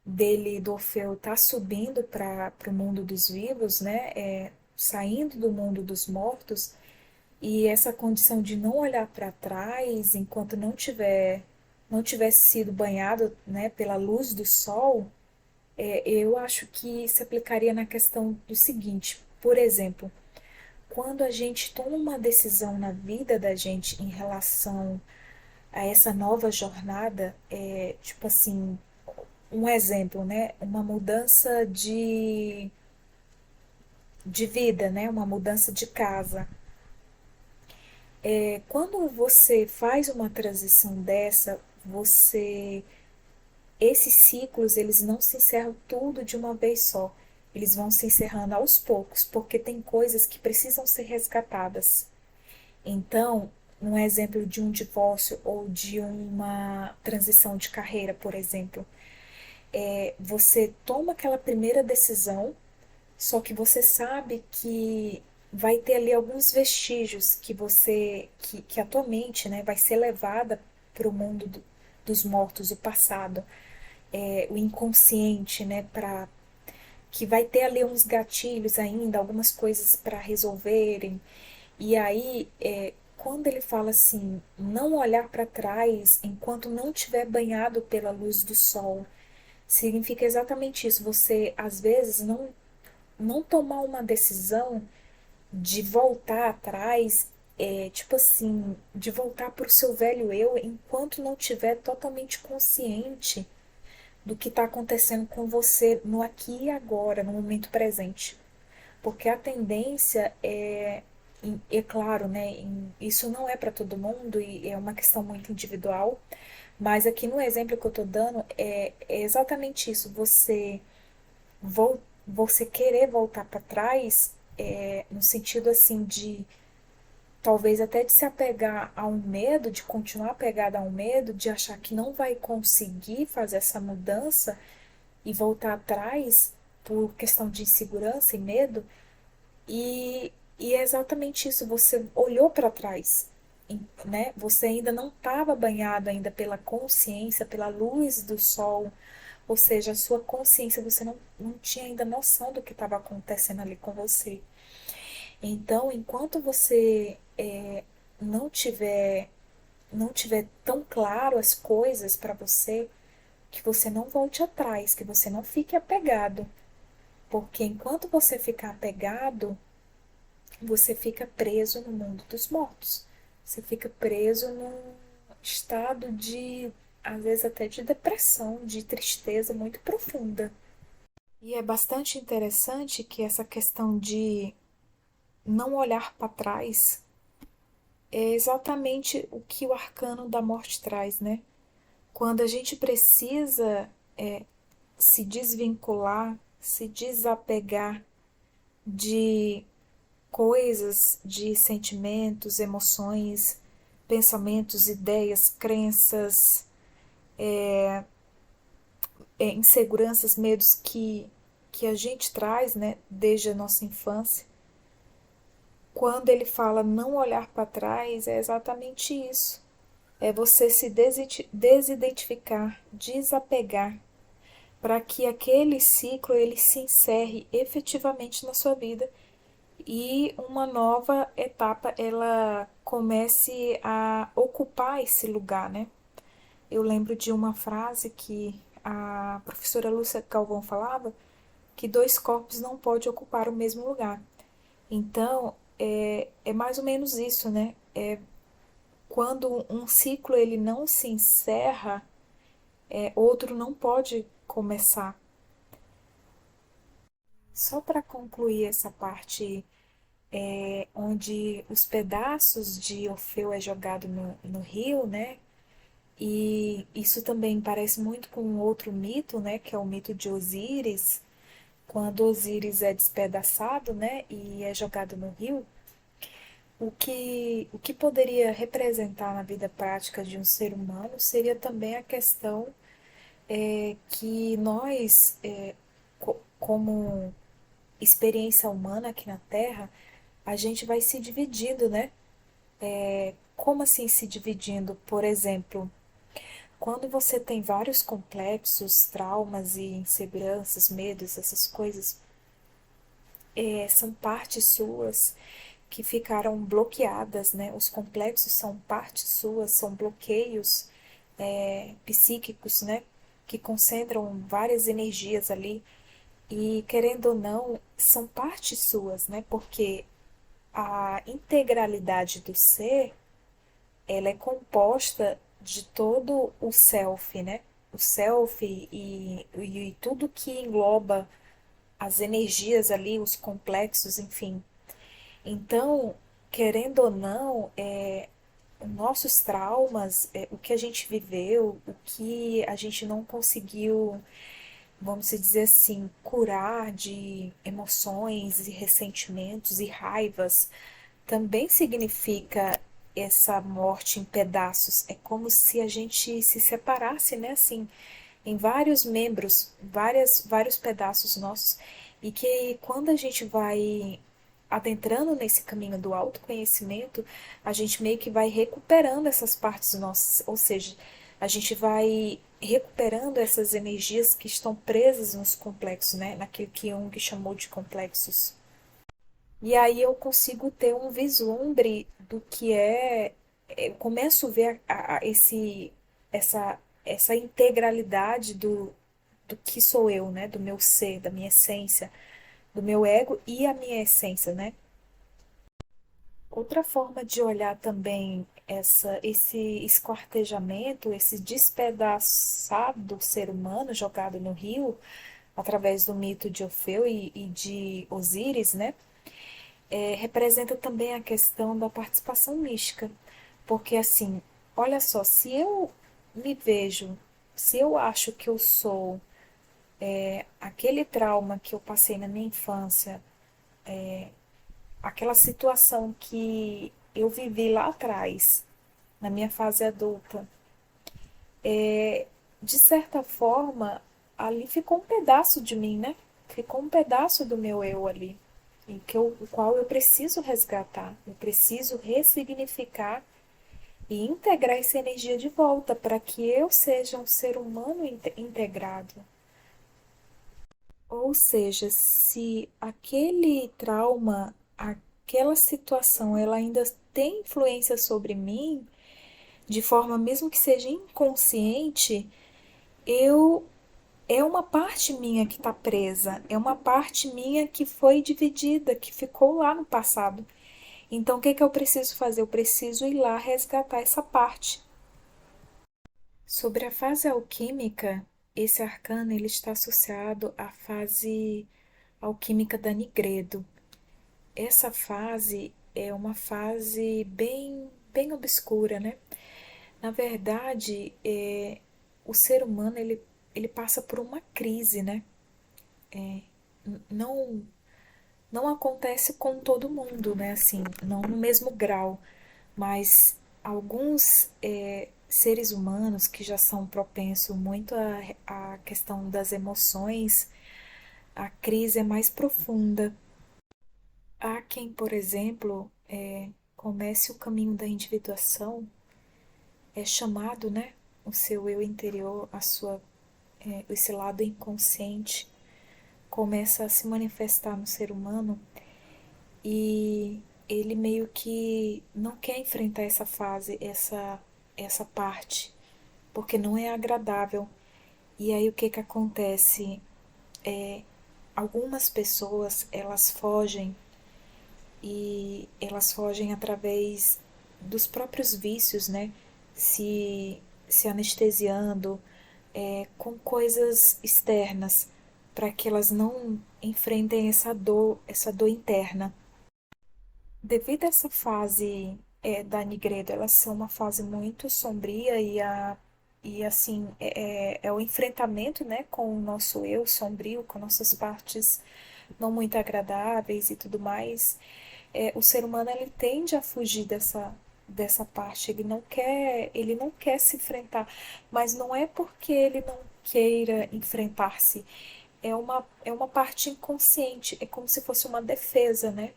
Speaker 1: do Orfeu tá subindo para o mundo dos vivos, né? Saindo do mundo dos mortos, e essa condição de não olhar para trás enquanto não tivesse sido banhado, né, pela luz do sol, eu acho que se aplicaria na questão do seguinte, por exemplo, quando a gente toma uma decisão na vida da gente em relação a essa nova jornada, tipo assim, um exemplo, né? Uma mudança de vida, né? Uma mudança de casa. Quando você faz uma transição dessa, você esses ciclos, eles não se encerram tudo de uma vez só. Eles vão se encerrando aos poucos, porque tem coisas que precisam ser resgatadas. Então, um exemplo de um divórcio ou de uma transição de carreira, por exemplo, você toma aquela primeira decisão, só que você sabe que vai ter ali alguns vestígios que a tua mente, né, vai ser levada para o mundo dos mortos, o passado, o inconsciente, né, para que vai ter ali uns gatilhos ainda, algumas coisas para resolverem. E aí, quando ele fala assim, não olhar para trás enquanto não tiver banhado pela luz do sol, significa exatamente isso. Você, às vezes, não tomar uma decisão de voltar atrás, tipo assim, de voltar para o seu velho eu, enquanto não tiver totalmente consciente do que está acontecendo com você no aqui e agora, no momento presente. Porque a tendência é claro, né, isso não é para todo mundo e é uma questão muito individual, mas aqui no exemplo que eu estou dando é exatamente isso, você querer voltar para trás, no sentido assim de talvez até de se apegar a um medo, de continuar apegado a um medo, de achar que não vai conseguir fazer essa mudança e voltar atrás por questão de insegurança e medo, e é exatamente isso, você olhou para trás, né? Você ainda não estava banhado ainda pela consciência, pela luz do sol, ou seja, a sua consciência, você não tinha ainda noção do que estava acontecendo ali com você. Então, enquanto você não tiver tão claro as coisas para você, que você não volte atrás, que você não fique apegado. Porque enquanto você ficar apegado, você fica preso no mundo dos mortos. Você fica preso num estado de, às vezes até de depressão, de tristeza muito profunda. E é bastante interessante que essa questão de não olhar para trás é exatamente o que o arcano da morte traz, né? Quando a gente precisa se desvincular, se desapegar de coisas, de sentimentos, emoções, pensamentos, ideias, crenças, inseguranças, medos que a gente traz, né, desde a nossa infância. Quando ele fala não olhar para trás, é exatamente isso. É você se desidentificar, desapegar, para que aquele ciclo ele se encerre efetivamente na sua vida e uma nova etapa ela comece a ocupar esse lugar, né? Eu lembro de uma frase que a professora Lúcia Galvão falava, que dois corpos não podem ocupar o mesmo lugar. Então, é mais ou menos isso, né? Quando um ciclo ele não se encerra, outro não pode começar. Só para concluir essa parte onde os pedaços de Orfeu é jogado no rio, né? E isso também parece muito com um outro mito, né? Que é o mito de Osíris, quando Osíris é despedaçado, né? E é jogado no rio. O que poderia representar na vida prática de um ser humano seria também a questão que nós, como experiência humana aqui na Terra, a gente vai se dividindo, né? Como assim se dividindo? Por exemplo, quando você tem vários complexos, traumas e inseguranças, medos, essas coisas, são partes suas que ficaram bloqueadas, né? Os complexos são partes suas, são bloqueios psíquicos, né? Que concentram várias energias ali e, querendo ou não, são partes suas, né? Porque a integralidade do ser, ela é composta de todo o self, né? O self e tudo que engloba as energias ali, os complexos, enfim. Então, querendo ou não, nossos traumas, o que a gente viveu, o que a gente não conseguiu, vamos dizer assim, curar de emoções e ressentimentos e raivas, também significa essa morte em pedaços. É como se a gente se separasse, né, assim, em vários membros, vários pedaços nossos, e que quando a gente vai adentrando nesse caminho do autoconhecimento, a gente meio que vai recuperando essas partes nossas, ou seja, a gente vai recuperando essas energias que estão presas nos complexos, né? Naquilo que Jung chamou de complexos. E aí eu consigo ter um vislumbre do que eu começo a ver essa integralidade do que sou eu, né? Do meu ser, da minha essência, do meu ego e a minha essência, né? Outra forma de olhar também esse esquartejamento, esse despedaçar do ser humano jogado no rio, através do mito de Orfeu e de Osíris, né? Representa também a questão da participação mística. Porque, assim, olha só, se eu me vejo, se eu acho que eu sou aquele trauma que eu passei na minha infância, aquela situação que eu vivi lá atrás, na minha fase adulta, de certa forma, ali ficou um pedaço de mim, né? Ficou um pedaço do meu eu ali, o qual eu preciso resgatar, eu preciso ressignificar e integrar essa energia de volta para que eu seja um ser humano integrado. Ou seja, se aquele trauma, aquela situação, ela ainda tem influência sobre mim, de forma mesmo que seja inconsciente, eu é uma parte minha que está presa, é uma parte minha que foi dividida, que ficou lá no passado. Então, o que que eu preciso fazer? Eu preciso ir lá resgatar essa parte. Sobre a fase alquímica, esse arcano ele está associado à fase alquímica da Nigredo. Essa fase é uma fase bem obscura, né? Na verdade, o ser humano ele passa por uma crise, né? Não não acontece com todo mundo, né? Assim, não no mesmo grau, mas alguns seres humanos que já são propensos muito à questão das emoções, a crise é mais profunda. Há quem, por exemplo, comece o caminho da individuação, é chamado, né? O seu eu interior, esse lado inconsciente, começa a se manifestar no ser humano e ele meio que não quer enfrentar essa fase, essa parte, porque não é agradável. E aí o que que acontece? Algumas pessoas, elas fogem e elas fogem através dos próprios vícios, né? Se anestesiando, com coisas externas, para que elas não enfrentem essa dor interna. Devido a essa fase da Nigredo, ela ser uma fase muito sombria e assim, é o enfrentamento, né, com o nosso eu sombrio, com nossas partes não muito agradáveis e tudo mais, o ser humano ele tende a fugir dessa parte, ele não quer se enfrentar, mas não é porque ele não queira enfrentar-se, é uma parte inconsciente, é como se fosse uma defesa, né?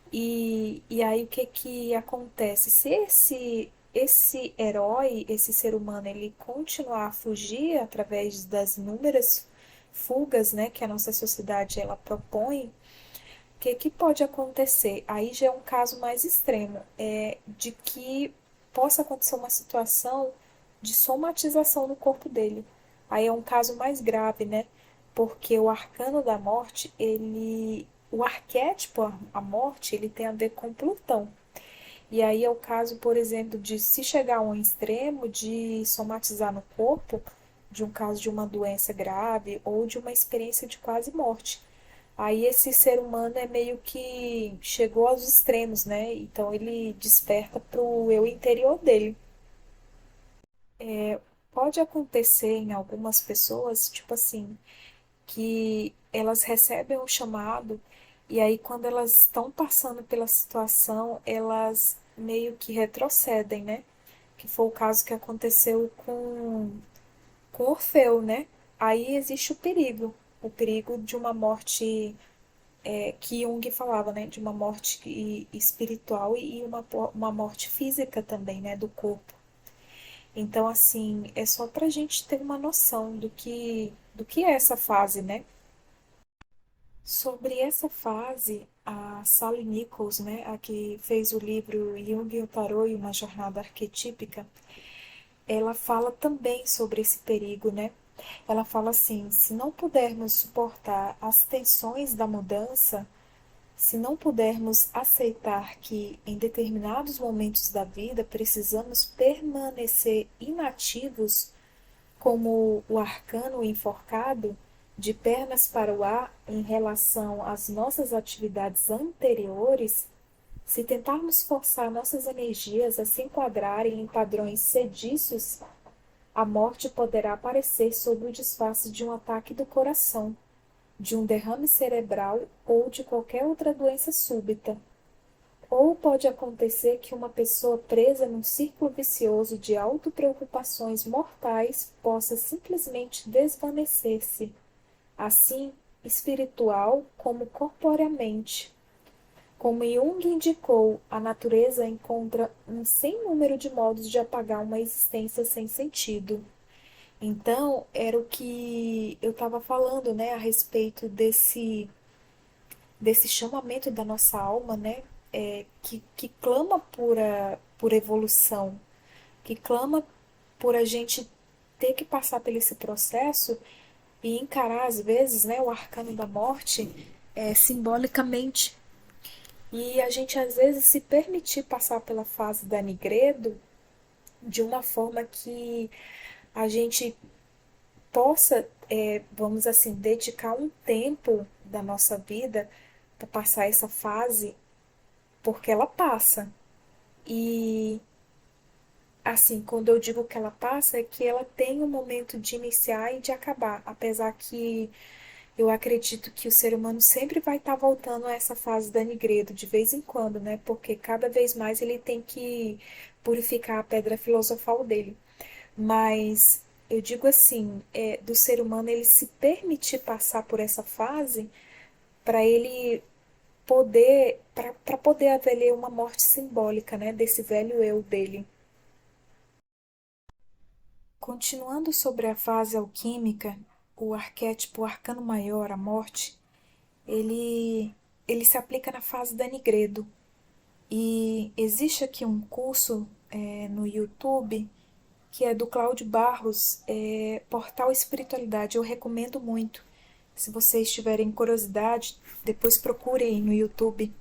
Speaker 1: E aí o que que acontece? Se esse herói, esse ser humano, ele continuar a fugir através das inúmeras fugas, né, que a nossa sociedade ela propõe, o que que pode acontecer? Aí já é um caso mais extremo, de que possa acontecer uma situação de somatização no corpo dele. Aí é um caso mais grave, né? Porque o arcano da morte, o arquétipo, a morte, ele tem a ver com Plutão. E aí é o caso, por exemplo, de se chegar a um extremo de somatizar no corpo, de um caso de uma doença grave ou de uma experiência de quase morte. Aí esse ser humano é meio que chegou aos extremos, né? Então ele desperta pro eu interior dele. Pode acontecer em algumas pessoas, tipo assim, que elas recebem o chamado e aí quando elas estão passando pela situação, elas meio que retrocedem, né? Que foi o caso que aconteceu com Orfeu, né? Aí existe o perigo de uma morte que Jung falava, né? De uma morte espiritual e uma morte física também, né? Do corpo. Então, assim, é só para a gente ter uma noção do que é essa fase, né? Sobre essa fase, a Sally Nichols, né, a que fez o livro Jung e o Tarot e uma Jornada Arquetípica, ela fala também sobre esse perigo, né? Ela fala assim: se não pudermos suportar as tensões da mudança, se não pudermos aceitar que em determinados momentos da vida precisamos permanecer inativos, como o arcano enforcado, de pernas para o ar em relação às nossas atividades anteriores, se tentarmos forçar nossas energias a se enquadrarem em padrões sediços, a morte poderá aparecer sob o disfarce de um ataque do coração, de um derrame cerebral ou de qualquer outra doença súbita. Ou pode acontecer que uma pessoa presa num círculo vicioso de autopreocupações mortais possa simplesmente desvanecer-se, assim espiritual como corporeamente. Como Jung indicou, a natureza encontra um sem número de modos de apagar uma existência sem sentido. Então, era o que eu estava falando, né, a respeito desse chamamento da nossa alma, né, que clama por evolução, que clama por a gente ter que passar por esse processo e encarar, às vezes, né, o arcano da morte simbolicamente. E a gente, às vezes, se permitir passar pela fase da Nigredo de uma forma que a gente possa, vamos assim, dedicar um tempo da nossa vida para passar essa fase, porque ela passa. E assim, quando eu digo que ela passa, é que ela tem um momento de iniciar e de acabar, apesar que eu acredito que o ser humano sempre vai estar voltando a essa fase da Nigredo, de vez em quando, né? Porque cada vez mais ele tem que purificar a pedra filosofal dele. Mas eu digo assim, do ser humano ele se permitir passar por essa fase para ele poder, para poder haver uma morte simbólica, né? Desse velho eu dele. Continuando sobre a fase alquímica, o arquétipo arcano maior, a morte, ele, ele se aplica na fase da Nigredo. E existe aqui um curso no YouTube que é do Cláudio Barros, Portal Espiritualidade. Eu recomendo muito. Se vocês tiverem curiosidade, depois procurem no YouTube.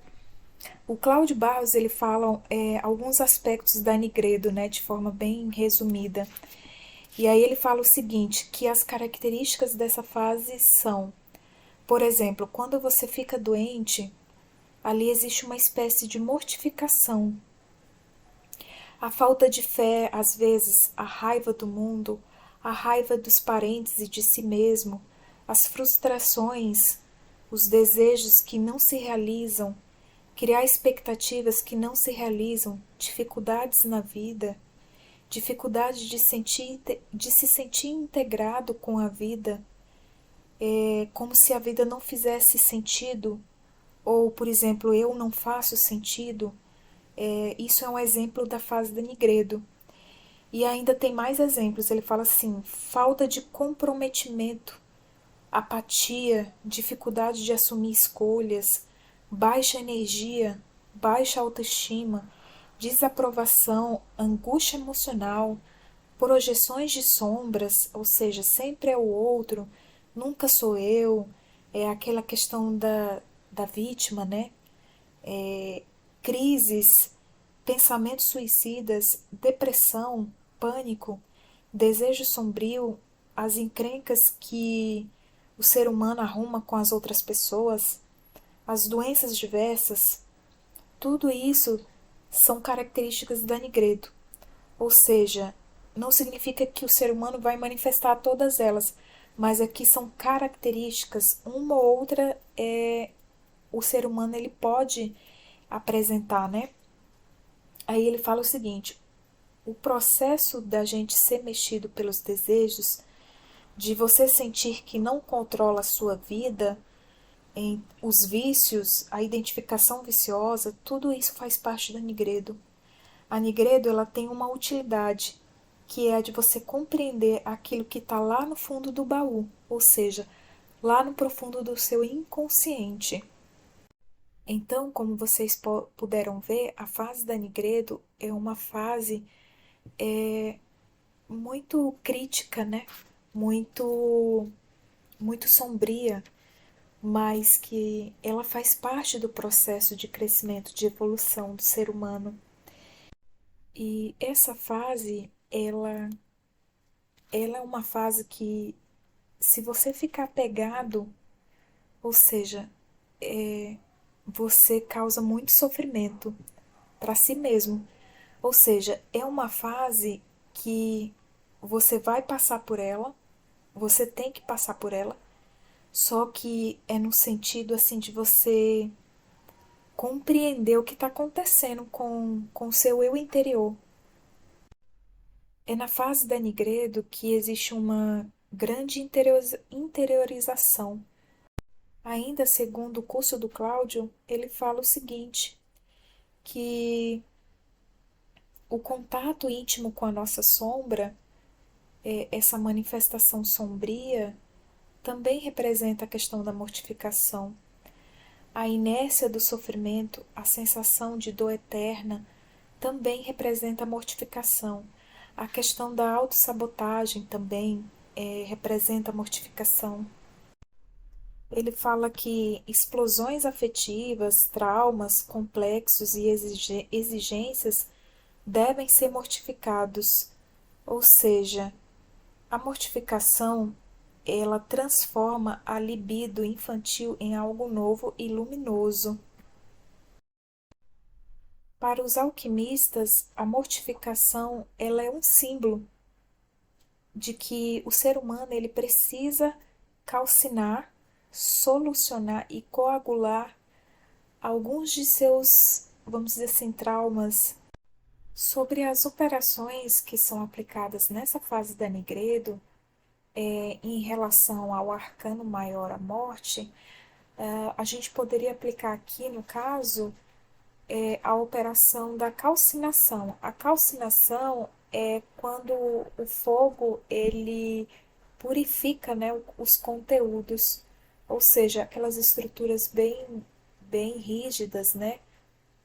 Speaker 1: O Cláudio Barros ele fala alguns aspectos da Nigredo, né, de forma bem resumida. E aí ele fala o seguinte, que as características dessa fase são, por exemplo, quando você fica doente, ali existe uma espécie de mortificação. A falta de fé, às vezes, a raiva do mundo, a raiva dos parentes e de si mesmo, as frustrações, os desejos que não se realizam, criar expectativas que não se realizam, dificuldades na vida, dificuldade de se sentir integrado com a vida, como se a vida não fizesse sentido, ou, por exemplo, eu não faço sentido. Isso é um exemplo da fase da Nigredo. E ainda tem mais exemplos. Ele fala assim: falta de comprometimento, apatia, dificuldade de assumir escolhas, baixa energia, baixa autoestima, desaprovação, angústia emocional, projeções de sombras, ou seja, sempre é o outro, nunca sou eu, é aquela questão da vítima, né? Crises, pensamentos suicidas, depressão, pânico, desejo sombrio, as encrencas que o ser humano arruma com as outras pessoas, as doenças diversas, tudo isso são características da Nigredo. Ou seja, não significa que o ser humano vai manifestar todas elas, mas aqui são características, uma ou outra o ser humano ele pode apresentar, né? Aí ele fala o seguinte: o processo da gente ser mexido pelos desejos, de você sentir que não controla a sua vida, em os vícios, a identificação viciosa, tudo isso faz parte da Nigredo. A Nigredo ela tem uma utilidade, que é a de você compreender aquilo que está lá no fundo do baú, ou seja, lá no profundo do seu inconsciente. Então, como vocês puderam ver, a fase da Nigredo é uma fase muito crítica, né? Muito, muito sombria, mas que ela faz parte do processo de crescimento, de evolução do ser humano. E essa fase, ela é uma fase que, se você ficar pegado, ou seja, você causa muito sofrimento para si mesmo. Ou seja, é uma fase que você vai passar por ela, você tem que passar por ela, só que é no sentido assim de você compreender o que está acontecendo com o seu eu interior. É na fase da Nigredo que existe uma grande interiorização. Ainda segundo o curso do Cláudio, ele fala o seguinte, que o contato íntimo com a nossa sombra, essa manifestação sombria, também representa a questão da mortificação. A inércia do sofrimento, a sensação de dor eterna, também representa a mortificação. A questão da autossabotagem também representa a mortificação. Ele fala que explosões afetivas, traumas complexos e exigências devem ser mortificados, ou seja, a mortificação ela transforma a libido infantil em algo novo e luminoso. Para os alquimistas, a mortificação ela é um símbolo de que o ser humano ele precisa calcinar, solucionar e coagular alguns de seus, vamos dizer assim, traumas. Sobre as operações que são aplicadas nessa fase da Nigredo, em relação ao arcano maior, a morte, a gente poderia aplicar aqui, no caso, a operação da calcinação. A calcinação é quando o fogo ele purifica, né, os conteúdos, ou seja, aquelas estruturas bem rígidas, né?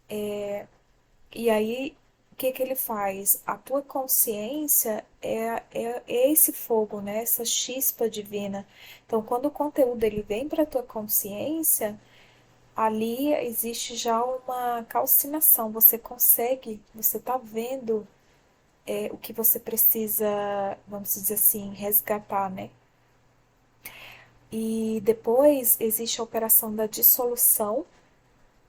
Speaker 1: E aí, o que que ele faz? A tua consciência é esse fogo, né? Essa chispa divina. Então, quando o conteúdo ele vem para a tua consciência, ali existe já uma calcinação. Você consegue, você está vendo o que você precisa, vamos dizer assim, resgatar, né? E depois existe a operação da dissolução.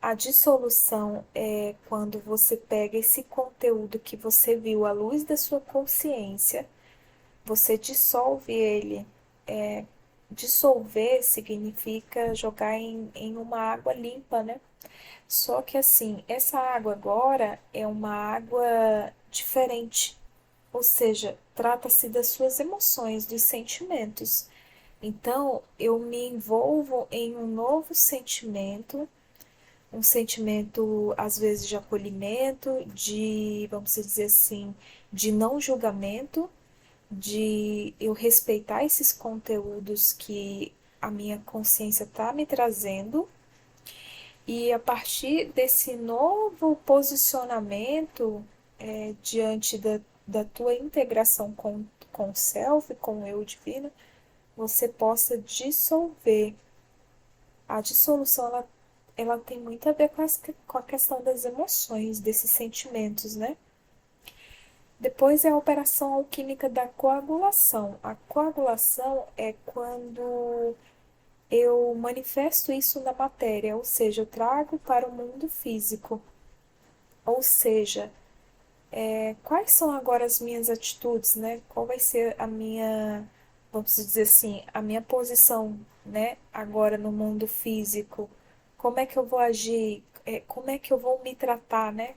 Speaker 1: A dissolução é quando você pega esse conteúdo que você viu à luz da sua consciência, você dissolve ele. Dissolver significa jogar em uma água limpa, né? Só que assim, essa água agora é uma água diferente, ou seja, trata-se das suas emoções, dos sentimentos. Então, eu me envolvo em um novo sentimento, um sentimento às vezes de acolhimento, de, vamos dizer assim, de não julgamento, de eu respeitar esses conteúdos que a minha consciência está me trazendo. E a partir desse novo posicionamento, diante da tua integração com o self, com o eu divino, você possa dissolver. A dissolução, ela tem muito a ver com a questão das emoções, desses sentimentos, né? Depois é a operação alquímica da coagulação. A coagulação é quando eu manifesto isso na matéria, ou seja, eu trago para o mundo físico. Ou seja, quais são agora as minhas atitudes, né? Qual vai ser a minha, vamos dizer assim, a minha posição, né? Agora no mundo físico. Como é que eu vou agir? Como é que eu vou me tratar, né?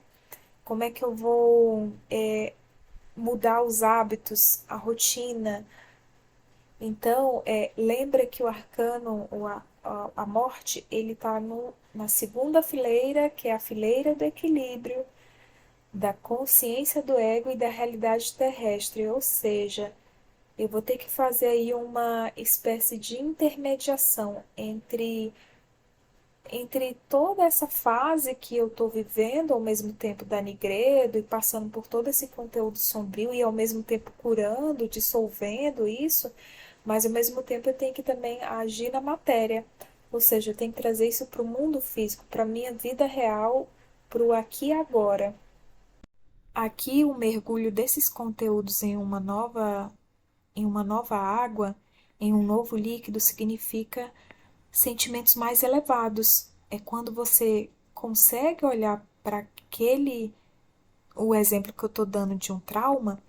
Speaker 1: Como é que eu vou mudar os hábitos, a rotina? Então, lembra que o arcano, a morte, ele está na segunda fileira, que é a fileira do equilíbrio, da consciência do ego e da realidade terrestre, ou seja, eu vou ter que fazer aí uma espécie de intermediação entre toda essa fase que eu estou vivendo, ao mesmo tempo da Nigredo e passando por todo esse conteúdo sombrio e ao mesmo tempo curando, dissolvendo isso, mas ao mesmo tempo eu tenho que também agir na matéria, ou seja, eu tenho que trazer isso para o mundo físico, para a minha vida real, para o aqui e agora. Aqui, o mergulho desses conteúdos em uma nova água, em um novo líquido, significa sentimentos mais elevados. É quando você consegue olhar para o exemplo que eu estou dando de um trauma,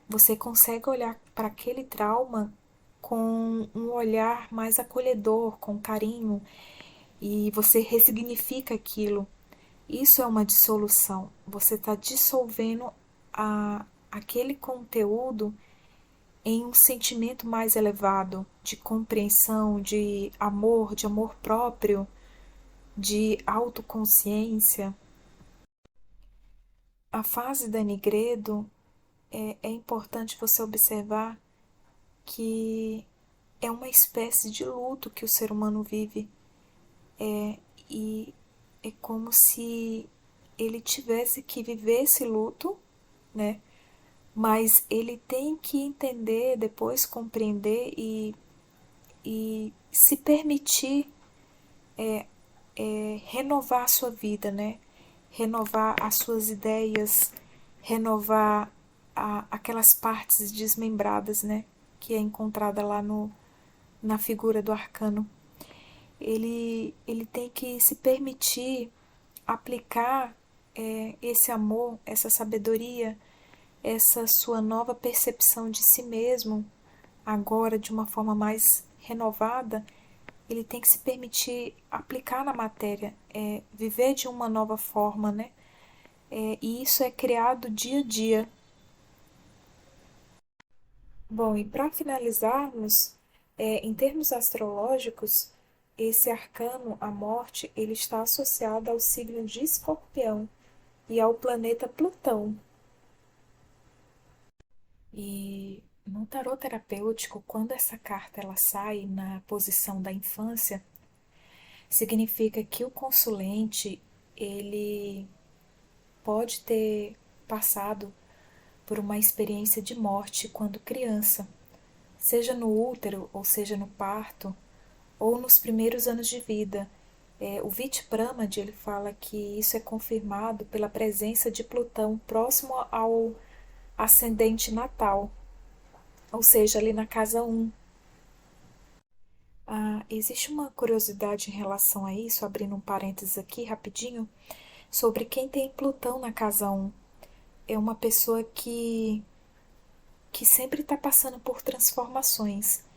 Speaker 1: você consegue olhar para aquele trauma com um olhar mais acolhedor, com carinho, e você ressignifica aquilo. Isso é uma dissolução. Você está dissolvendo aquele conteúdo em um sentimento mais elevado de compreensão, de amor próprio, de autoconsciência. A fase da Nigredo é importante você observar que é uma espécie de luto que o ser humano vive. E é como se ele tivesse que viver esse luto, né? Mas ele tem que entender, depois compreender e se permitir renovar a sua vida, né? Renovar as suas ideias, renovar aquelas partes desmembradas, né? Que é encontrada lá na figura do arcano. Ele tem que se permitir aplicar esse amor, essa sabedoria, essa sua nova percepção de si mesmo, agora de uma forma mais renovada, ele tem que se permitir aplicar na matéria, viver de uma nova forma, né? E isso é criado dia a dia. Bom, e para finalizarmos, em termos astrológicos, esse arcano, a morte, ele está associado ao signo de Escorpião e ao planeta Plutão. E no tarot terapêutico, quando essa carta ela sai na posição da infância, significa que o consulente ele pode ter passado por uma experiência de morte quando criança, seja no útero, ou seja no parto, ou nos primeiros anos de vida. O Vidyapramad ele fala que isso é confirmado pela presença de Plutão próximo ao ascendente natal, ou seja, ali na casa 1. Existe uma curiosidade em relação a isso, abrindo um parênteses aqui rapidinho, sobre quem tem Plutão na casa 1. É uma pessoa que sempre está passando por transformações.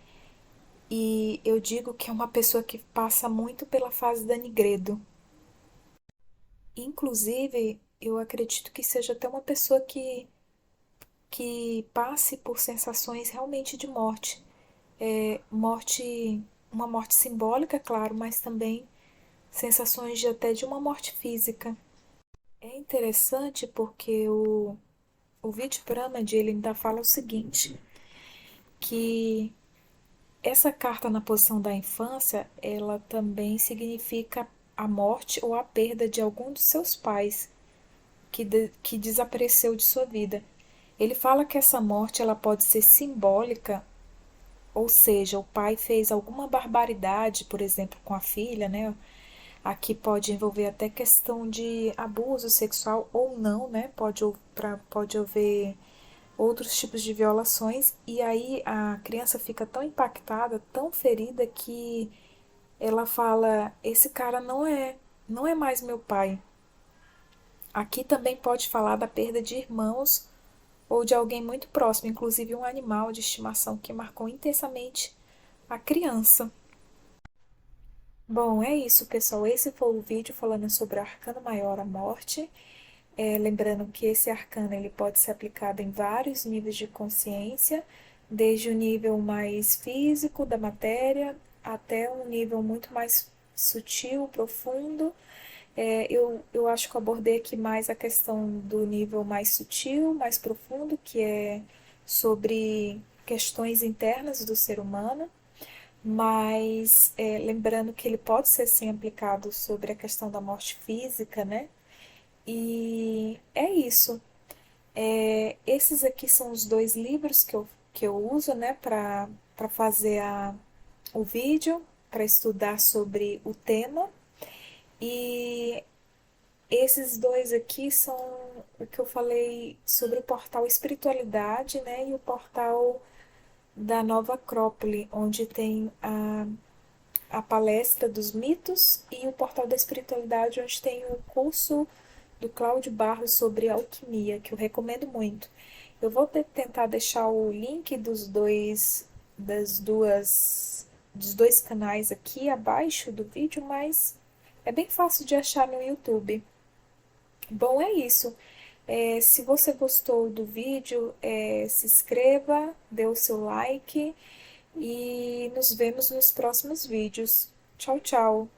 Speaker 1: E eu digo que é uma pessoa que passa muito pela fase da Nigredo. Inclusive, eu acredito que seja até uma pessoa que passe por sensações realmente de morte. Morte, uma morte simbólica, claro, mas também sensações de até de uma morte física. É interessante porque o Vidyapramad ele ainda fala o seguinte, que essa carta na posição da infância, ela também significa a morte ou a perda de algum dos seus pais que desapareceu de sua vida. Ele fala que essa morte ela pode ser simbólica, ou seja, o pai fez alguma barbaridade, por exemplo, com a filha, né? Aqui pode envolver até questão de abuso sexual ou não, né? Pode haver outros tipos de violações, e aí a criança fica tão impactada, tão ferida, que ela fala: esse cara não é mais meu pai. Aqui também pode falar da perda de irmãos ou de alguém muito próximo, inclusive um animal de estimação que marcou intensamente a criança. Bom, é isso, pessoal. Esse foi o vídeo falando sobre o arcano maior, a morte. Lembrando que esse arcano ele pode ser aplicado em vários níveis de consciência, desde o nível mais físico da matéria até um nível muito mais sutil, profundo. Eu acho que eu abordei aqui mais a questão do nível mais sutil, mais profundo, que é sobre questões internas do ser humano, mas lembrando que ele pode ser sim aplicado sobre a questão da morte física, né? E é isso. Esses aqui são os dois livros que eu uso, né, para fazer o vídeo, para estudar sobre o tema. E esses dois aqui são o que eu falei sobre o portal Espiritualidade, né, e o portal da Nova Acrópole, onde tem a palestra dos mitos, e o portal da espiritualidade, onde tem o curso do Cláudio Barros sobre alquimia, que eu recomendo muito. Eu vou tentar deixar o link dos dois canais aqui abaixo do vídeo, mas é bem fácil de achar no YouTube. Bom, é isso. Se você gostou do vídeo, se inscreva, dê o seu like e nos vemos nos próximos vídeos. Tchau, tchau!